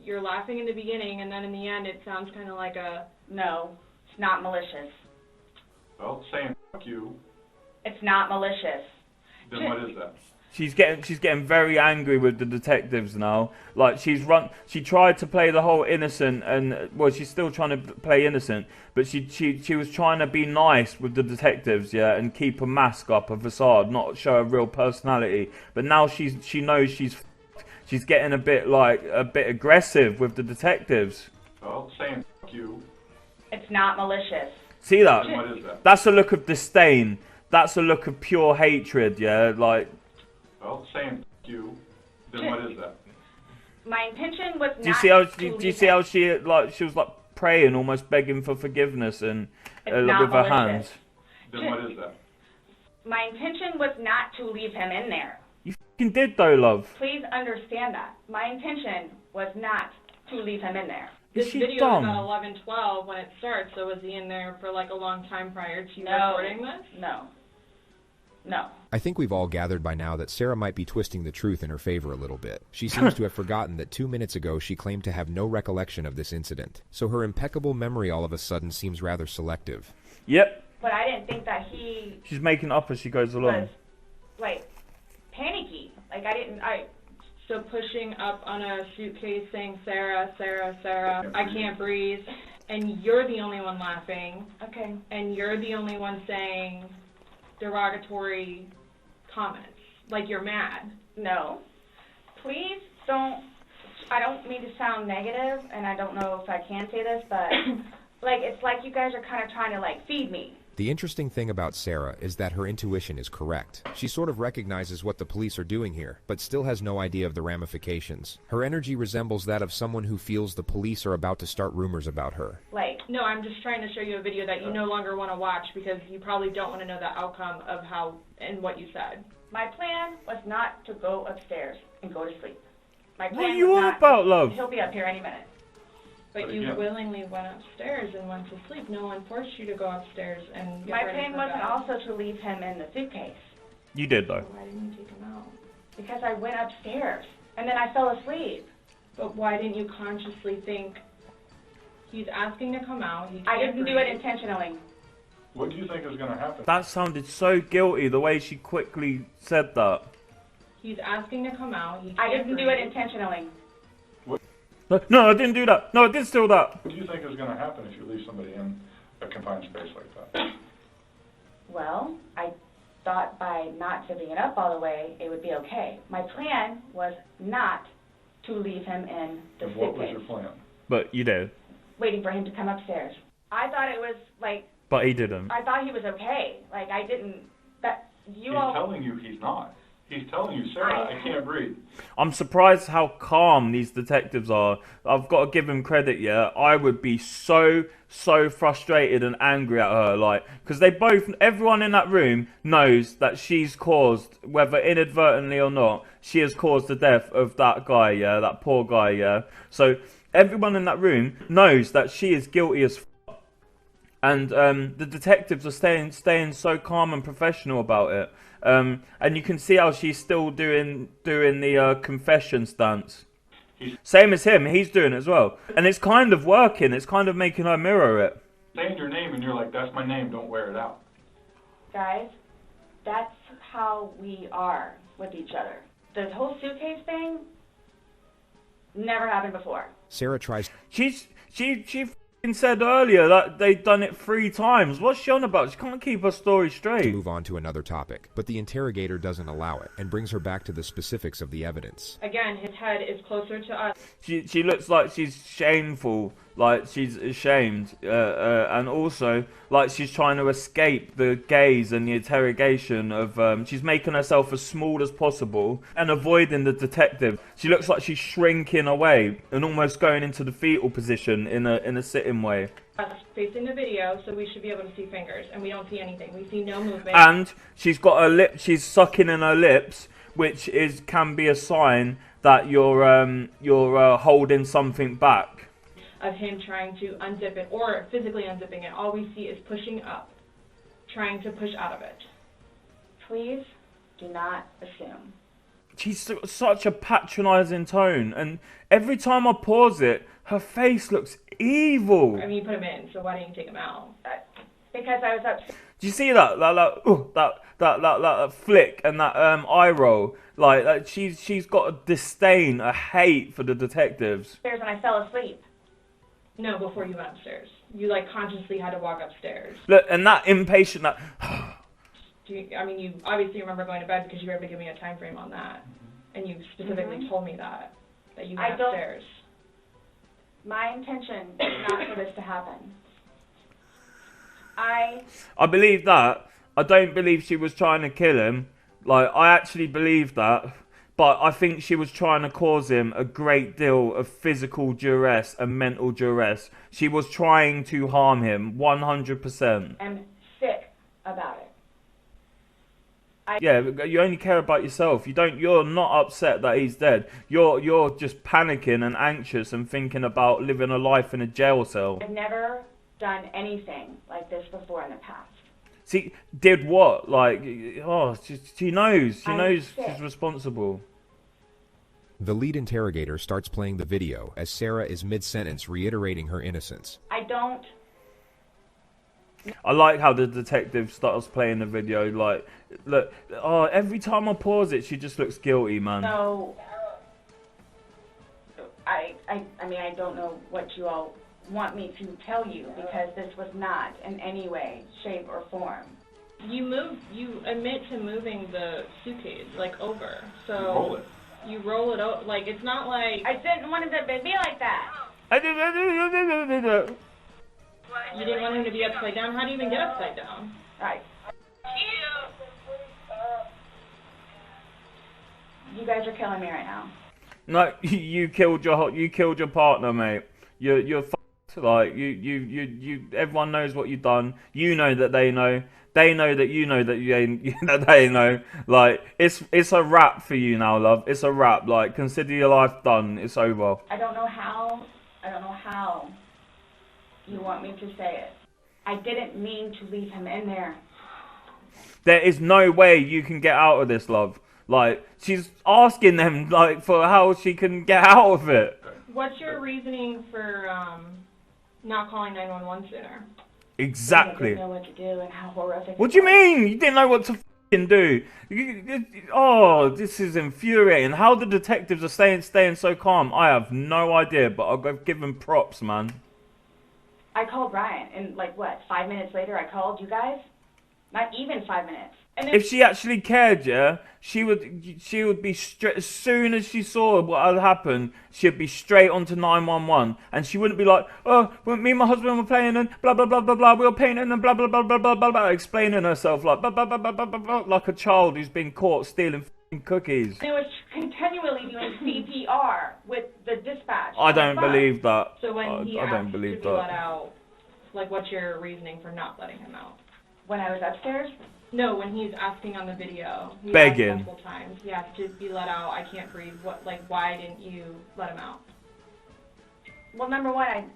You're laughing in the beginning, and then in the end, it sounds kind of like a. No, it's not malicious. Well, saying fuck you. It's not malicious. Then what is that? She's getting very angry with the detectives now. Like she tried to play the whole innocent, and well, she's still trying to play innocent, but she was trying to be nice with the detectives, yeah, and keep a mask up, a facade, not show a real personality. But now she knows she's getting a bit aggressive with the detectives. Well, saying fuck you. It's not malicious. See that? Then what is that? That's a look of disdain. That's a look of pure hatred, yeah, like. Well, saying fuck you. Then what is that? My intention was not. Do you see how she was like praying, almost begging for forgiveness, and It's with not her malicious. hands? Then what is that? My intention was not to leave him in there. You fucking did though, love. Please understand that. My intention was not to leave him in there. This Is she video dumb? is about 11:12 when it starts. So was he in there for like a long time prior to you No. recording this? No. I think we've all gathered by now that Sarah might be twisting the truth in her favor a little bit. She seems to have forgotten that 2 minutes ago she claimed to have no recollection of this incident, so her impeccable memory all of a sudden seems rather selective. Yep. But I didn't think that he She's making up as she goes along. was, like, panicky. Like, So pushing up on a suitcase saying, Sarah, Sarah, Sarah, I can't breathe, and you're the only one laughing, Okay. and you're the only one saying derogatory comments, like you're mad. No. please don't, I don't mean to sound negative, and I don't know if I can say this, but, like, it's like you guys are kind of trying to, like, feed me. The interesting thing about Sarah is that her intuition is correct. She sort of recognizes what the police are doing here, but still has no idea of the ramifications. Her energy resembles that of someone who feels the police are about to start rumors about her. Like, No, I'm just trying to show you a video that you no longer want to watch because you probably don't want to know the outcome of how and what you said. my plan was not to go upstairs and go to sleep. My plan What are you was on not about, love? He'll be up here any minute. But you willingly went upstairs and went to sleep. No one forced you to go upstairs and get My ready plan for wasn't bed. also to leave him in the suitcase. You did though. Why didn't you take him out? Because I went upstairs, and then I fell asleep. But why didn't you consciously think he's asking to come out? He I can't didn't do it breathe. intentionally. What do you think is going to happen? That sounded so guilty, the way she quickly said that. He's asking to come out. He I can't didn't do it breathe. intentionally. No, I didn't do that. No, I did steal that. What do you think is going to happen if you leave somebody in a confined space like that? Well, I thought by not zipping it up all the way, it would be okay. My plan was not to leave him in the And what was suitcase, your plan? But you did. waiting for him to come upstairs. I thought it was, like, But he didn't. I thought he was okay. Like, I didn't, that, you He's all... telling you he's not. He's telling you, Sarah, I can't breathe. I'm surprised how calm these detectives are. I've got to give them credit, yeah. I would be so frustrated and angry at her, like, because everyone in that room knows that she's caused, whether inadvertently or not, she has caused the death of that guy, yeah, that poor guy, yeah. So everyone in that room knows that she is guilty as f***. And the detectives are staying so calm and professional about it. And you can see how she's still doing the confession stance. Same as him, he's doing it as well. And it's kind of working, it's kind of making her mirror it. Saying your name and you're like, that's my name, don't wear it out. Guys, that's how we are with each other. The whole suitcase thing never happened before. Sarah tries She f***ing said earlier that they'd done it 3 times. What's she on about? She can't keep her story to straight. move on to another topic, but the interrogator doesn't allow it and brings her back to the specifics of the evidence. Again, his head is closer to us. She looks like she's shameful, like she's ashamed, and also like she's trying to escape the gaze and the interrogation of. She's making herself as small as possible and avoiding the detective. She looks like she's shrinking away and almost going into the fetal position in a sitting way. Us facing the video, so we should be able to see fingers, and we don't see anything. We see no movement. And she's got her lip. She's sucking in her lips, which can be a sign that you're holding something back. Of him trying to unzip it or physically unzipping it. All we see is pushing up, trying to push out of it. Please do not assume. She's such a patronizing tone, and every time I pause it, her face looks evil. I mean, you put him in, so why didn't you take him out? Because I was upset. Do you see that flick and that eye roll? Like she's got a disdain, a hate for the detectives. Upstairs and I fell asleep. No, before you went upstairs. You, like, consciously had to walk upstairs. Look, and that impatient, that. You obviously remember going to bed because you were able to give me a time frame on that. And you specifically told me that you went upstairs. My intention is not for this to happen. I believe that. I don't believe she was trying to kill him. Like, I actually believe that. But I think she was trying to cause him a great deal of physical duress and mental duress. She was trying to harm him, 100%. I'm sick about it. Yeah, you only care about yourself. You're not upset that he's dead. You're just panicking and anxious and thinking about living a life in a jail cell. I've never done anything like this before in the past. See, did what? Like, she knows. She knows sick. she's responsible. The lead interrogator starts playing the video as Sarah is mid-sentence reiterating her innocence. I like how the detective starts playing the video. Like, look, every time I pause it, she just looks guilty, man. So, I mean, I don't know what you all want me to tell you because this was not in any way, shape, or form. You admit to moving the suitcase, like, over. So Roll it. You roll it out, like, it's not like... I didn't want it to be like that. You didn't want him to be upside down? How do you even get upside down? Right. You guys are killing me right now. No, you killed your partner, mate. You're fucked. Like you. Everyone knows what you've done. You know that they know. They know that you know that that they know. Like it's a wrap for you now, love. It's a wrap. Like consider your life done. It's over. I don't know how you want me to say it. I didn't mean to leave him in there. There is no way you can get out of this, love. Like she's asking them like for how she can get out of it. What's your reasoning for not calling 911 sooner? Exactly. I didn't know what to do and how horrific. What do you mean? You didn't know what to fucking do? Oh, this is infuriating. How the detectives are staying so calm, I have no idea. But I'll give them props, man. I called Ryan, and like what? 5 minutes later, I called you guys. Not even 5 minutes. And If she actually cared, yeah, she would be straight as soon as she saw what had happened. She'd be straight onto 911, and she wouldn't be like, "Oh, well, me and my husband were playing and blah blah blah blah blah. We were painting and blah blah blah blah blah blah blah," explaining herself like blah blah blah blah blah blah, blah like a child who's been caught stealing f***ing cookies. it was continually doing CPR with the dispatch. I don't believe that. So when he I asked don't believe to be let that. out, like what's your reasoning for not letting him out? When I was upstairs? No, when he's asking on the video. He Begging. asked multiple times. He asked to be let out. I can't breathe. What? Like, why didn't you let him out? Well, number one,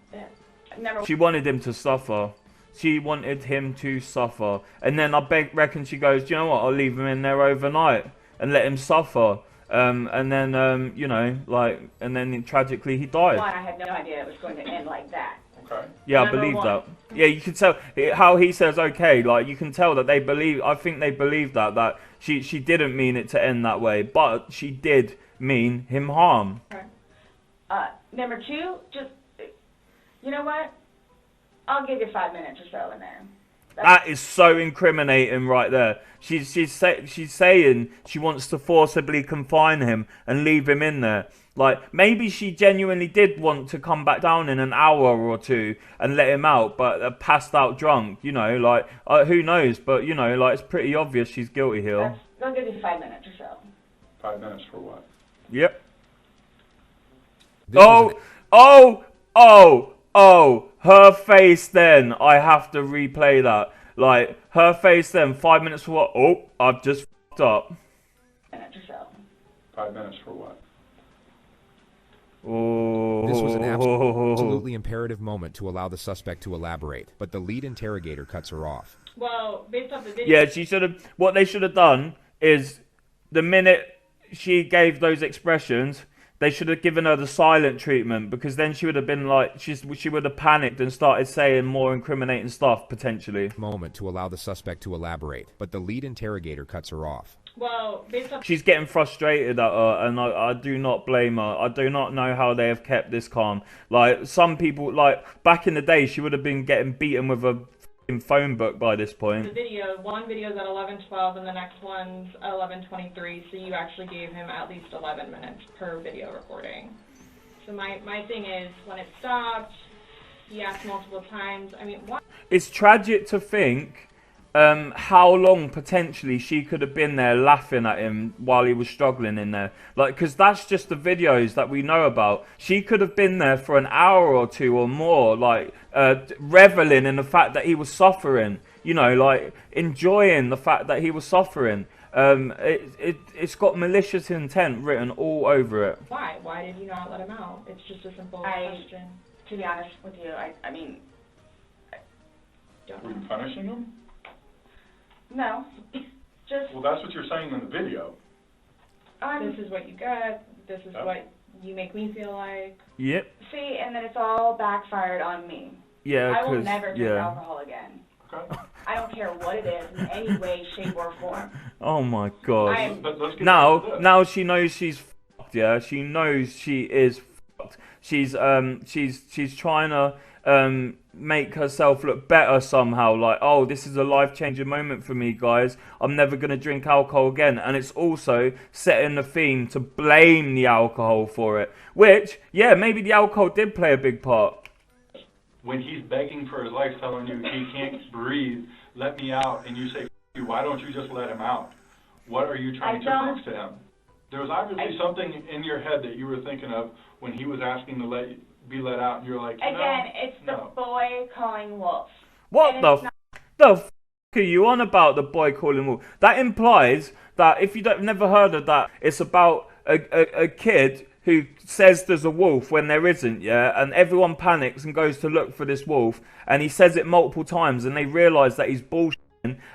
She wanted him to suffer. She wanted him to suffer. And then I reckon she goes, "Do you know what? I'll leave him in there overnight and let him suffer." And then, you know, like, and then tragically he died. One, I had no idea it was going to end like that. Okay. Yeah, I Number believe one. that. Yeah, you can tell how he says okay. Like you can tell that they believe. I think they believe that she didn't mean it to end that way, but she did mean him harm. Number two, just, you know what? I'll give you 5 minutes or so in there. That is so incriminating right there. She's saying she wants to forcibly confine him and leave him in there. Like, maybe she genuinely did want to come back down in an hour or two and let him out, but passed out drunk, you know, like, who knows? But, you know, like, it's pretty obvious she's guilty here. I'll give you 5 minutes or so. 5 minutes for what? Yep. This was Her face then. I have to replay that. Like, her face then, 5 minutes for what? Oh, I've just f***ed up. 5 minutes for what? Oh. This was an absolutely imperative moment to allow the suspect to elaborate, but the lead interrogator cuts her off. Well, based off the video... Yeah, she should have... What they should have done is, the minute she gave those expressions, they should have given her the silent treatment, because then she would have been like... She would have panicked and started saying more incriminating stuff, potentially. Moment to allow the suspect to elaborate, but the lead interrogator cuts her off. Well, based off... She's getting frustrated at her, and I do not blame her. I do not know how they have kept this calm. Like, some people, like, back in the day, she would have been getting beaten with a f***ing phone book by this point. The video, one video's at 11:12 and the next one's at 11:23, so you actually gave him at least 11 minutes per video recording. So my thing is, when it stopped, he asked multiple times, I mean, what? It's tragic to think how long potentially she could have been there laughing at him while he was struggling in there. Like, because that's just the videos that we know about. She could have been there for an hour or two or more, like, reveling in the fact that he was suffering. You know, like, enjoying the fact that he was suffering. It's got malicious intent written all over it. Why? Why did you not let him out? It's just a simple question. To be honest with you, I mean... Were you punishing him? No. Just... Well, that's what you're saying in the video. This is what you get. This is what you make me feel like. Yep. See, and then it's all backfired on me. Yeah, I will never drink alcohol again. Okay. I don't care what it is in any way, shape, or form. Oh my god. Let's get Now she knows she's fucked, yeah? She knows she is fucked. she's trying to make herself look better somehow. Like, oh, this is a life-changing moment for me, guys. I'm never gonna drink alcohol again. And it's also setting the theme to blame the alcohol for it. Which, yeah, maybe the alcohol did play a big part. When he's begging for his life, telling you he can't breathe, let me out, and you say, why don't you just let him out? What are you trying to prove to him? There was obviously something in your head that you were thinking of when he was asking to be let out, and you're like, Again, it's the boy calling wolf. What the f are you on about, the boy calling wolf? That implies that, if you don't never heard of that, it's about a kid who says there's a wolf when there isn't, yeah? And everyone panics and goes to look for this wolf, and he says it multiple times, and they realise that he's bullshitting.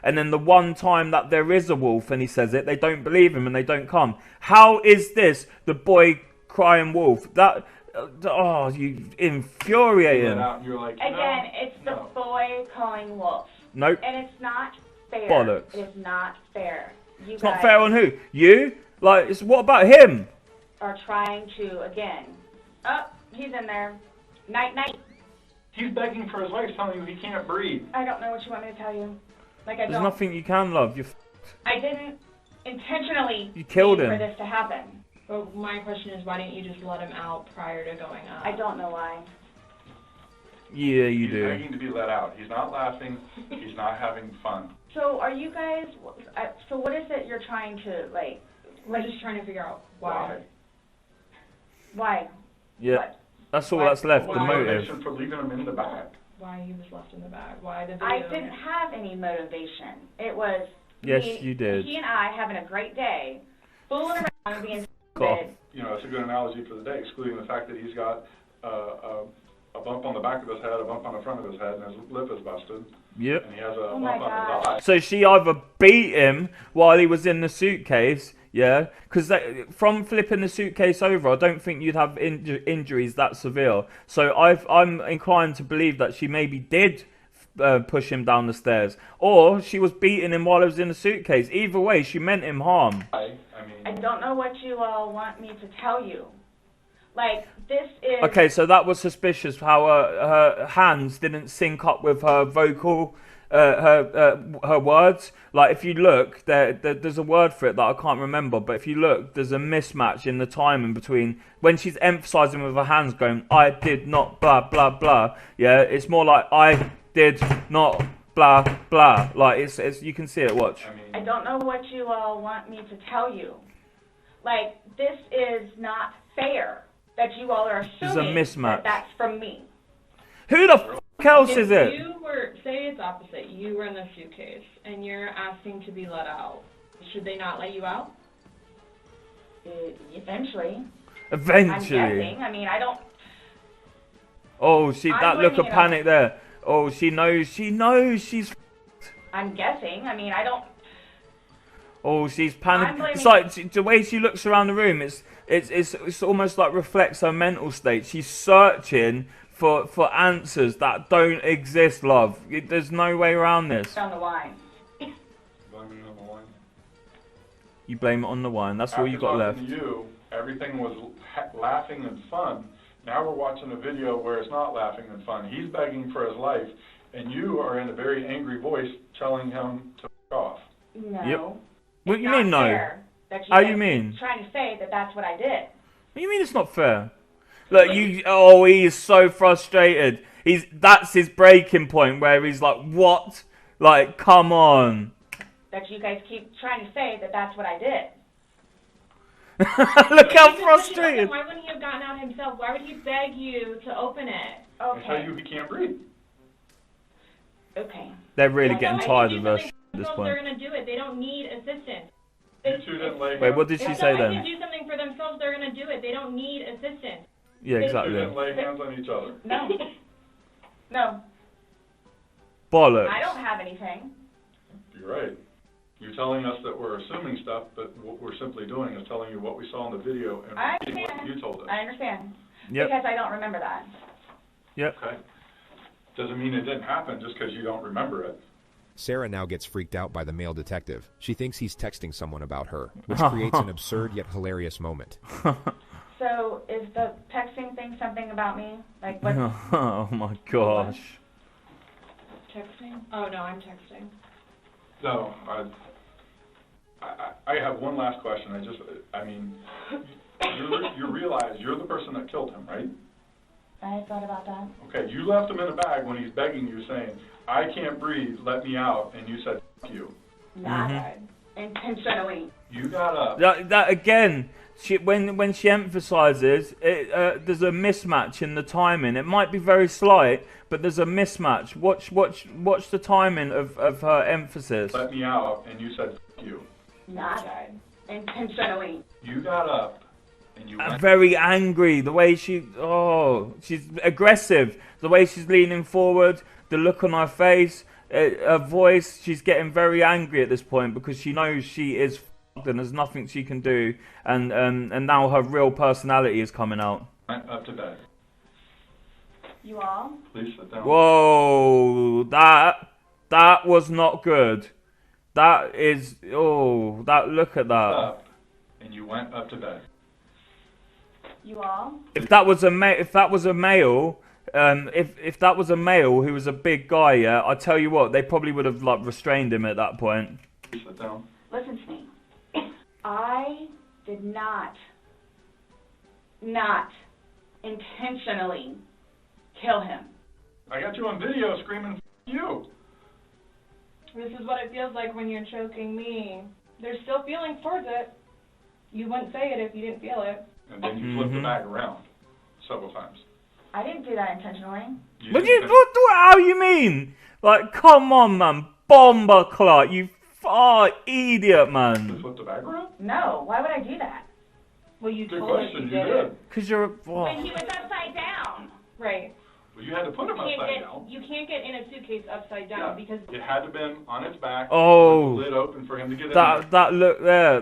And then the one time that there is a wolf and he says it, they don't believe him and they don't come. How is this the boy crying wolf? That, oh, you infuriating. You're like, Again, it's the boy calling wolf. Nope. And it's not fair. Bollocks. It is not fair. It's not fair on who? You? Like, what about him? Are trying to, again, oh, he's in there. Night, night. He's begging for his life, telling you he can't breathe. I don't know what you want me to tell you. Like, There's nothing you can, love. I didn't intentionally You killed him. for this to happen. But my question is, why didn't you just let him out prior to going up? I don't know why. Yeah, you do. He's begging to be let out. He's not laughing. He's not having fun. So are you guys, so what is it you're trying to, like... We're just trying to figure out why. Why? Yeah, what? That's all that's left, What the was motive. motivation for leaving him in the back? Why he was left in the bag? Why the video? I didn't have any motivation. It was Yes, you did. he and I having a great day, fooling around and being Cough. stupid. You know, it's a good analogy for the day, excluding the fact that he's got a bump on the back of his head, a bump on the front of his head, and his lip is busted. Yep. And he has a Oh bump on his eye. So she either beat him while he was in the suitcase, yeah? Because from flipping the suitcase over, I don't think you'd have injuries that severe. So I'm inclined to believe that she maybe did push him down the stairs. Or she was beating him while he was in the suitcase. Either way, she meant him harm. I don't know what you all want me to tell you. Like, this is... Okay, so that was suspicious how her hands didn't sync up with her vocal, her words. Like, if you look, there's a word for it that I can't remember, but if you look, there's a mismatch in the timing between when she's emphasizing with her hands going, I did not blah, blah, blah. Yeah, it's more like, I did not blah, blah. Like, it's you can see it, watch. I don't know what you all want me to tell you. Like, this is not fair that you all are There's a assuming mismatch. that that's from me. Who the f*** else is it? If you were, say it's opposite, you were in the suitcase, and you're asking to be let out, should they not let you out? Eventually. Eventually. I'm guessing. I mean, I don't... Oh, that look of blaming it panic on- there. Oh, she knows she's... I'm guessing. I mean, I don't... Oh, she's I'm panicking. blaming- It's like the way she looks around the room. It's almost like reflects her mental state. She's searching for answers that don't exist, love. There's no way around this. On the wine. Blaming it on the wine. You blame it on the wine. That's all you got left. After talking to you, everything was laughing and fun. Now we're watching a video where it's not laughing and fun. He's begging for his life, and you are in a very angry voice telling him to f*** off. No. Yep. What do you It's mean, not no? fair that How guys you mean? keep trying to say that that's what I did. What do you mean it's not fair? Look, oh, he is so frustrated. That's his breaking point where he's like, what? Like, come on. That you guys keep trying to say that that's what I did. Look how frustrated. Why wouldn't he have gotten out himself? Why would he beg you to open it? And tell you he can't breathe. Okay. They're really So getting if tired they of do her something at this for themselves, point. they're going to do it. They don't need assistance. You two didn't lay Wait, what did she If say somebody then? can do something for themselves, they're going to do it. They don't need assistance. Yeah, You exactly. didn't lay hands on each other. No. No. Bollocks. I don't have anything. You're right. You're telling us that we're assuming stuff, but what we're simply doing is telling you what we saw in the video and I repeating what understand. you told us. I understand. Yep. Because I don't remember that. Yep. Okay. Doesn't mean it didn't happen just because you don't remember it. Sarah now gets freaked out by the male detective. She thinks he's texting someone about her, which creates an absurd yet hilarious moment. So So is the texting thing something about me? Like what? Oh my gosh. Texting? Oh no, I'm texting. So, I have one last question. You realize you're the person that killed him, right? I thought about that. Okay, you left him in a bag when he's begging you, saying, I can't breathe, let me out, and you said, F you. Not intentionally. You got up. That again, when she emphasises, there's a mismatch in the timing. It might be very slight, but there's a mismatch. Watch the timing of her emphasis. Let me out, and you said, F you. Not intentionally. You got up. And you went. Very angry, the way she's aggressive, the way she's leaning forward, the look on her face, her voice, she's getting very angry at this point because she knows she is f***ed and there's nothing she can do, and now her real personality is coming out. Went up to bed. You all? Please sit down. Whoa, that was not good. That is, look at that. Up, and you went up to bed. You all? If that was a male, if that was a male who was a big guy, yeah, I tell you what, they probably would have like restrained him at that point. Sit down. Listen to me. I did not intentionally kill him. I got you on video screaming, F you. This is what it feels like when you're choking me. There's still feelings towards it. You wouldn't say it if you didn't feel it. And then you flipped the bag around several times. I didn't do that intentionally. How you mean? Like, come on, man, bomber clot, you idiot, man. You flipped the bag around? No, why would I do that? Well, you Good told us question, you you did it. Because you're When he was upside down. Right. Well, you had to put him upside down. You can't get in a suitcase upside down because it had to been on its back. Oh, with the lid open for him to get in. That look there,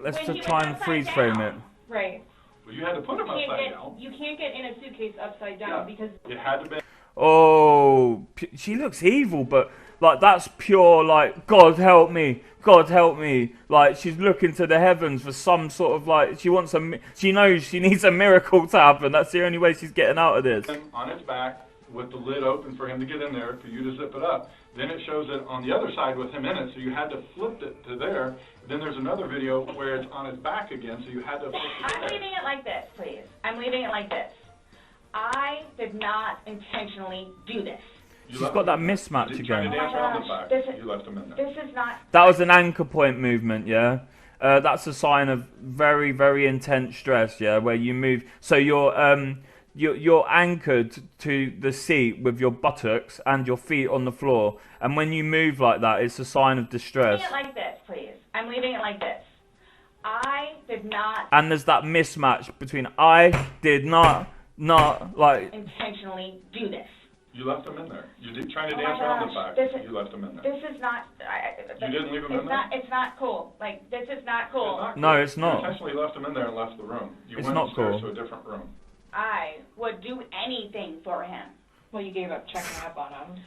let's just try and freeze frame it. right. Well, you had to put him upside down. You can't get in a suitcase upside down because it had to be. Oh, she looks evil, but like that's pure like God help me, like she's looking to the heavens for some sort of like she knows she needs a miracle to happen. That's the only way she's getting out of this. On its back with the lid open for him to get in there, for you to zip it up. Then it shows it on the other side with him in it, so you had to flip it to there. Then there's another video where it's on its back again, so you had to flip it to I'm leaving it like this, please. I'm leaving it like this. I did not intentionally do this. She's got that mismatch again. You left him in there. This is not... That was an anchor point movement, yeah? That's a sign of very, very intense stress, yeah? Where you move... So you're anchored to the seat with your buttocks and your feet on the floor. And when you move like that, it's a sign of distress. I'm leaving it like this, please. I'm leaving it like this. I did not... And there's that mismatch between I did not like... intentionally do this. You left him in there. You did trying to dance around the fact. You left him in there. This is not... you didn't leave him in there? It's not cool. Like, this is not cool. No, it's not. You intentionally left him in there and left the room. You went not upstairs cool. to a different room. I would do anything for him. Well, you gave up checking up on him.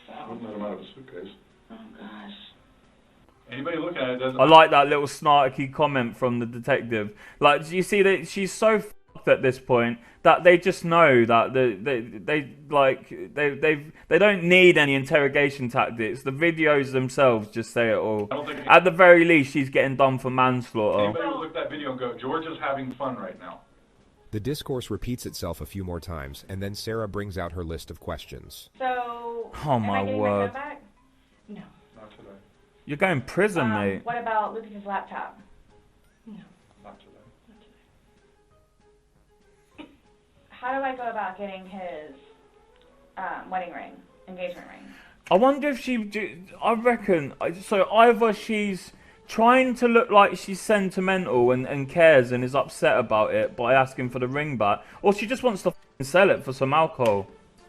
So. Wouldn't let him out of a suitcase. Oh, gosh. Anybody looking at it doesn't... I like that little snarky comment from the detective. Like, you see that she's so f***ed at this point that they just know that they don't need any interrogation tactics. The videos themselves just say it all. At the very least, she's getting done for manslaughter. Anybody would look at that video and go, George is having fun right now. The discourse repeats itself a few more times, and then Sarah brings out her list of questions. So, oh my word. Back? No. Not today. You're going to prison, mate. What about Lucas's laptop? No. Not today. How do I go about getting his wedding ring, engagement ring? I wonder if I reckon, so either she's trying to look like she's sentimental and cares and is upset about it by asking for the ring back, or she just wants to sell it for some alcohol.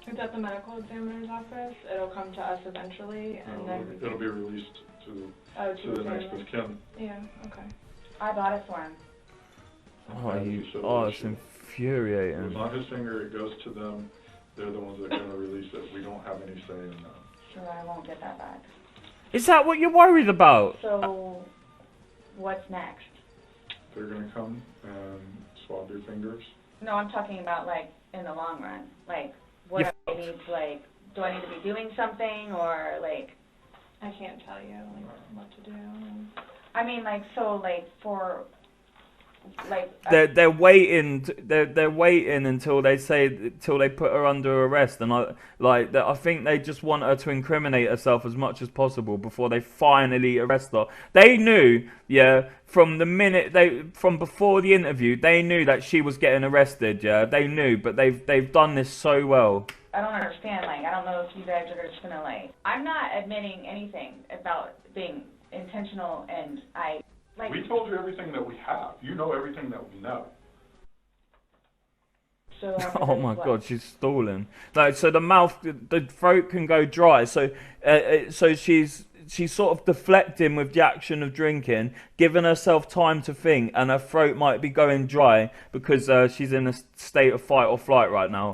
It's at the medical examiner's office. It'll come to us eventually, and then it'll be released to the next of kin. Yeah. Okay. I bought it for him. It's infuriating. It's on his finger. It goes to them. They're the ones that are going to release it. We don't have any say in that. Sure, I won't get that back. Is that what you're worried about? So, what's next? They're gonna come and swab your fingers. No, I'm talking about, like, in the long run. Like, what do I need to, like, do I need to be doing something, or, like... I can't tell you, like, what to do. I mean, like, so, like, for... Like... They're waiting. They're waiting until they put her under arrest, and I think they just want her to incriminate herself as much as possible before they finally arrest her. They knew, yeah, from before the interview, they knew that she was getting arrested. Yeah, they knew, but they've done this so well. I don't understand. Like, I don't know if you guys are just gonna, like... I'm not admitting anything about being intentional, and like, we told you everything that we have. You know everything that we know. So oh my God, she's stalling. Like, so the throat can go dry. So she's sort of deflecting with the action of drinking, giving herself time to think, and her throat might be going dry because she's in a state of fight or flight right now.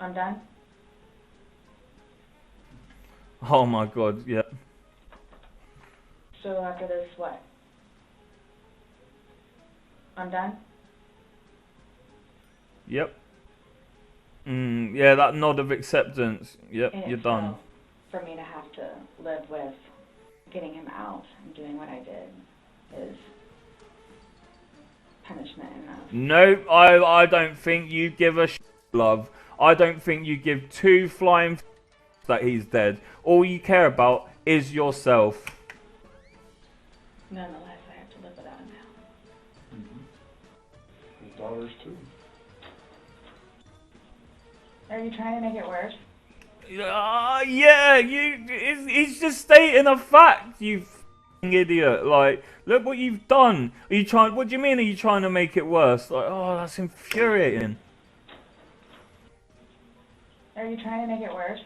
I'm done? Oh my God, yeah. So after this, what? I'm done? Yep. Yeah, that nod of acceptance. Yep, And you're done. For me to have to live with getting him out and doing what I did is punishment enough. Nope, I don't think you give a love. I don't think you give two flying that he's dead. All you care about is yourself. Nonetheless, I have to live without him now. His daughters too. Are you trying to make it worse? Yeah, he's just stating a fact, you f***ing idiot. Like, look what you've done. What do you mean, are you trying to make it worse? Like, oh, that's infuriating. Are you trying to make it worse?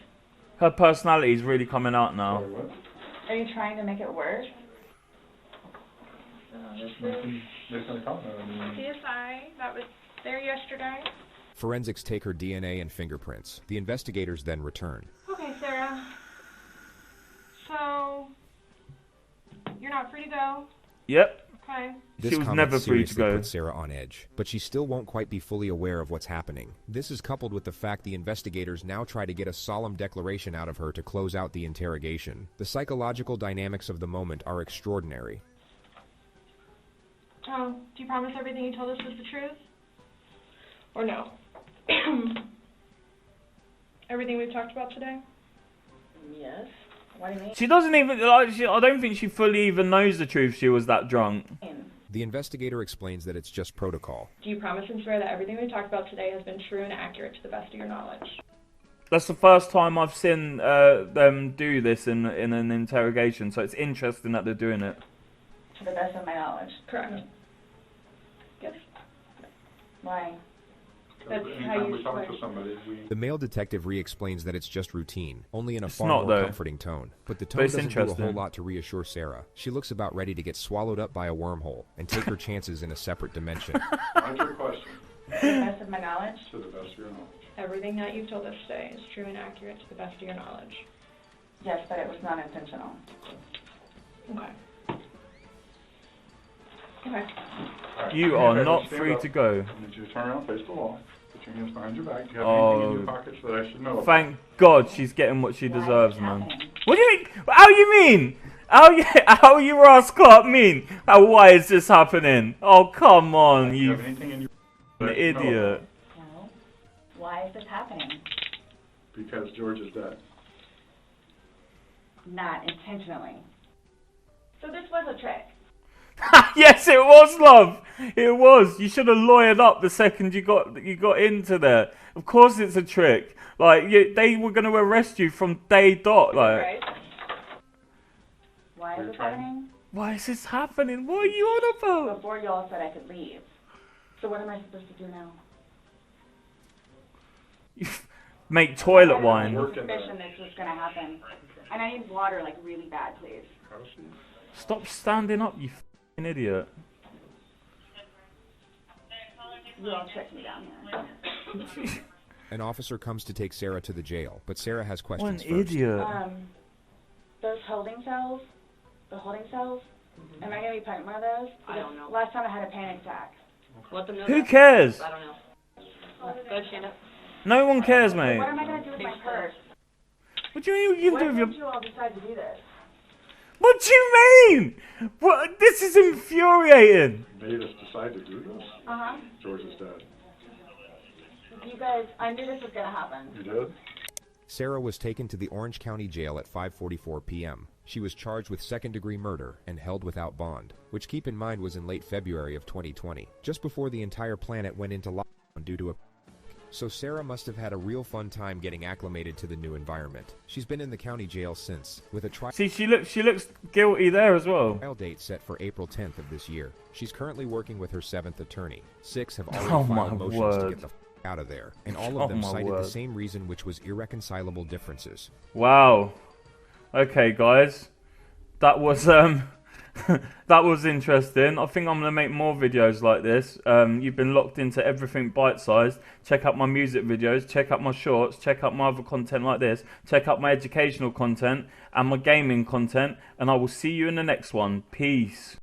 Her personality is really coming out now. Sorry, what? Are you trying to make it worse? This is CSI that was there yesterday. Forensics take her DNA and fingerprints. The investigators then return. Okay, Sarah. So, you're not free to go? Yep. Okay. This She was comment never free to seriously go. puts Sarah on edge, but she still won't quite be fully aware of what's happening. This is coupled with the fact the investigators now try to get a solemn declaration out of her to close out the interrogation. The psychological dynamics of the moment are extraordinary. Oh, do you promise everything you told us was the truth? Or no? Everything we've talked about today? Yes. What do you mean? She doesn't even, like, I don't think she fully even knows the truth she was that drunk. The investigator explains that it's just protocol. Do you promise and swear that everything we've talked about today has been true and accurate to the best of your knowledge? That's the first time I've seen them do this in an interrogation, so it's interesting that they're doing it. To the best of my knowledge. Correct. Yes. Why? That's how Anytime you we talk swear. to somebody, The male detective re-explains that it's just routine, only in a It's far not, more though. comforting tone. But the But tone it's doesn't do a whole interesting. lot to reassure Sarah. She looks about ready to get swallowed up by a wormhole and take her chances in a separate dimension. What's your question? To the best of my knowledge? To the best of your knowledge. Everything that you've told us today is true and accurate to the best of your knowledge. Yes, but it was not intentional. Okay. Okay. All right. You are Okay, not stand free up. to go. I need you to turn around, face the wall. Put your hands behind your back. Do you have Oh. anything in your pockets that I should know about? Thank God she's getting what she Why is deserves, it man. happening? What do you mean? How you mean? How you Ross Clark mean? Why is this happening? Oh, come on, Do you you have anything in your f***ing that I should know idiot. No. Why is this happening? about? Because George is dead. Not intentionally. So this was a trick. Yes, it was, love. It was. You should have lawyered up the second you got into there. Of course, it's a trick. Like they were going to arrest you from day dot. Like, Right? Why is this happening? why is this happening? What are you on about? Before y'all said I could leave. So what am I supposed to do now? You make toilet I wine. have a suspicion this was gonna happen. And I need water like really bad, please. Stop standing up, you f***ing idiot. You all tricked me down here. An officer comes to take Sarah to the jail, but Sarah has What questions an first. idiot. Those holding cells, the holding cells, Am I gonna be pregnant one of those? I don't know. Last time I had a panic attack. Let them know. Who cares? I don't know. Go ahead, stand up. No one cares, mate. What am I gonna do with my purse? What do you mean you can do with your... When did you all decide to do this? What do you mean? What? This is infuriating. Made us decide to do this? Uh-huh. George's dad. You guys, I knew this was gonna happen. You did? Sarah was taken to the Orange County Jail at 5:44 p.m. She was charged with second-degree murder and held without bond, which keep in mind was in late February of 2020, just before the entire planet went into lockdown due to a... So Sarah must have had a real fun time getting acclimated to the new environment. She's been in the county jail since, with a trial... See, she looks guilty there as well. Trial date set for April 10th of this year. She's currently working with her 7th attorney. 6 have already filed motions to get the out of there, and all of them cited the same reason, which was irreconcilable differences. Wow. Okay, guys, that was that was interesting. I think I'm gonna make more videos like this. You've been locked into everything bite-sized. Check out my music videos, check out my shorts, check out my other content like this, check out my educational content and my gaming content, and I will see you in the next one. Peace.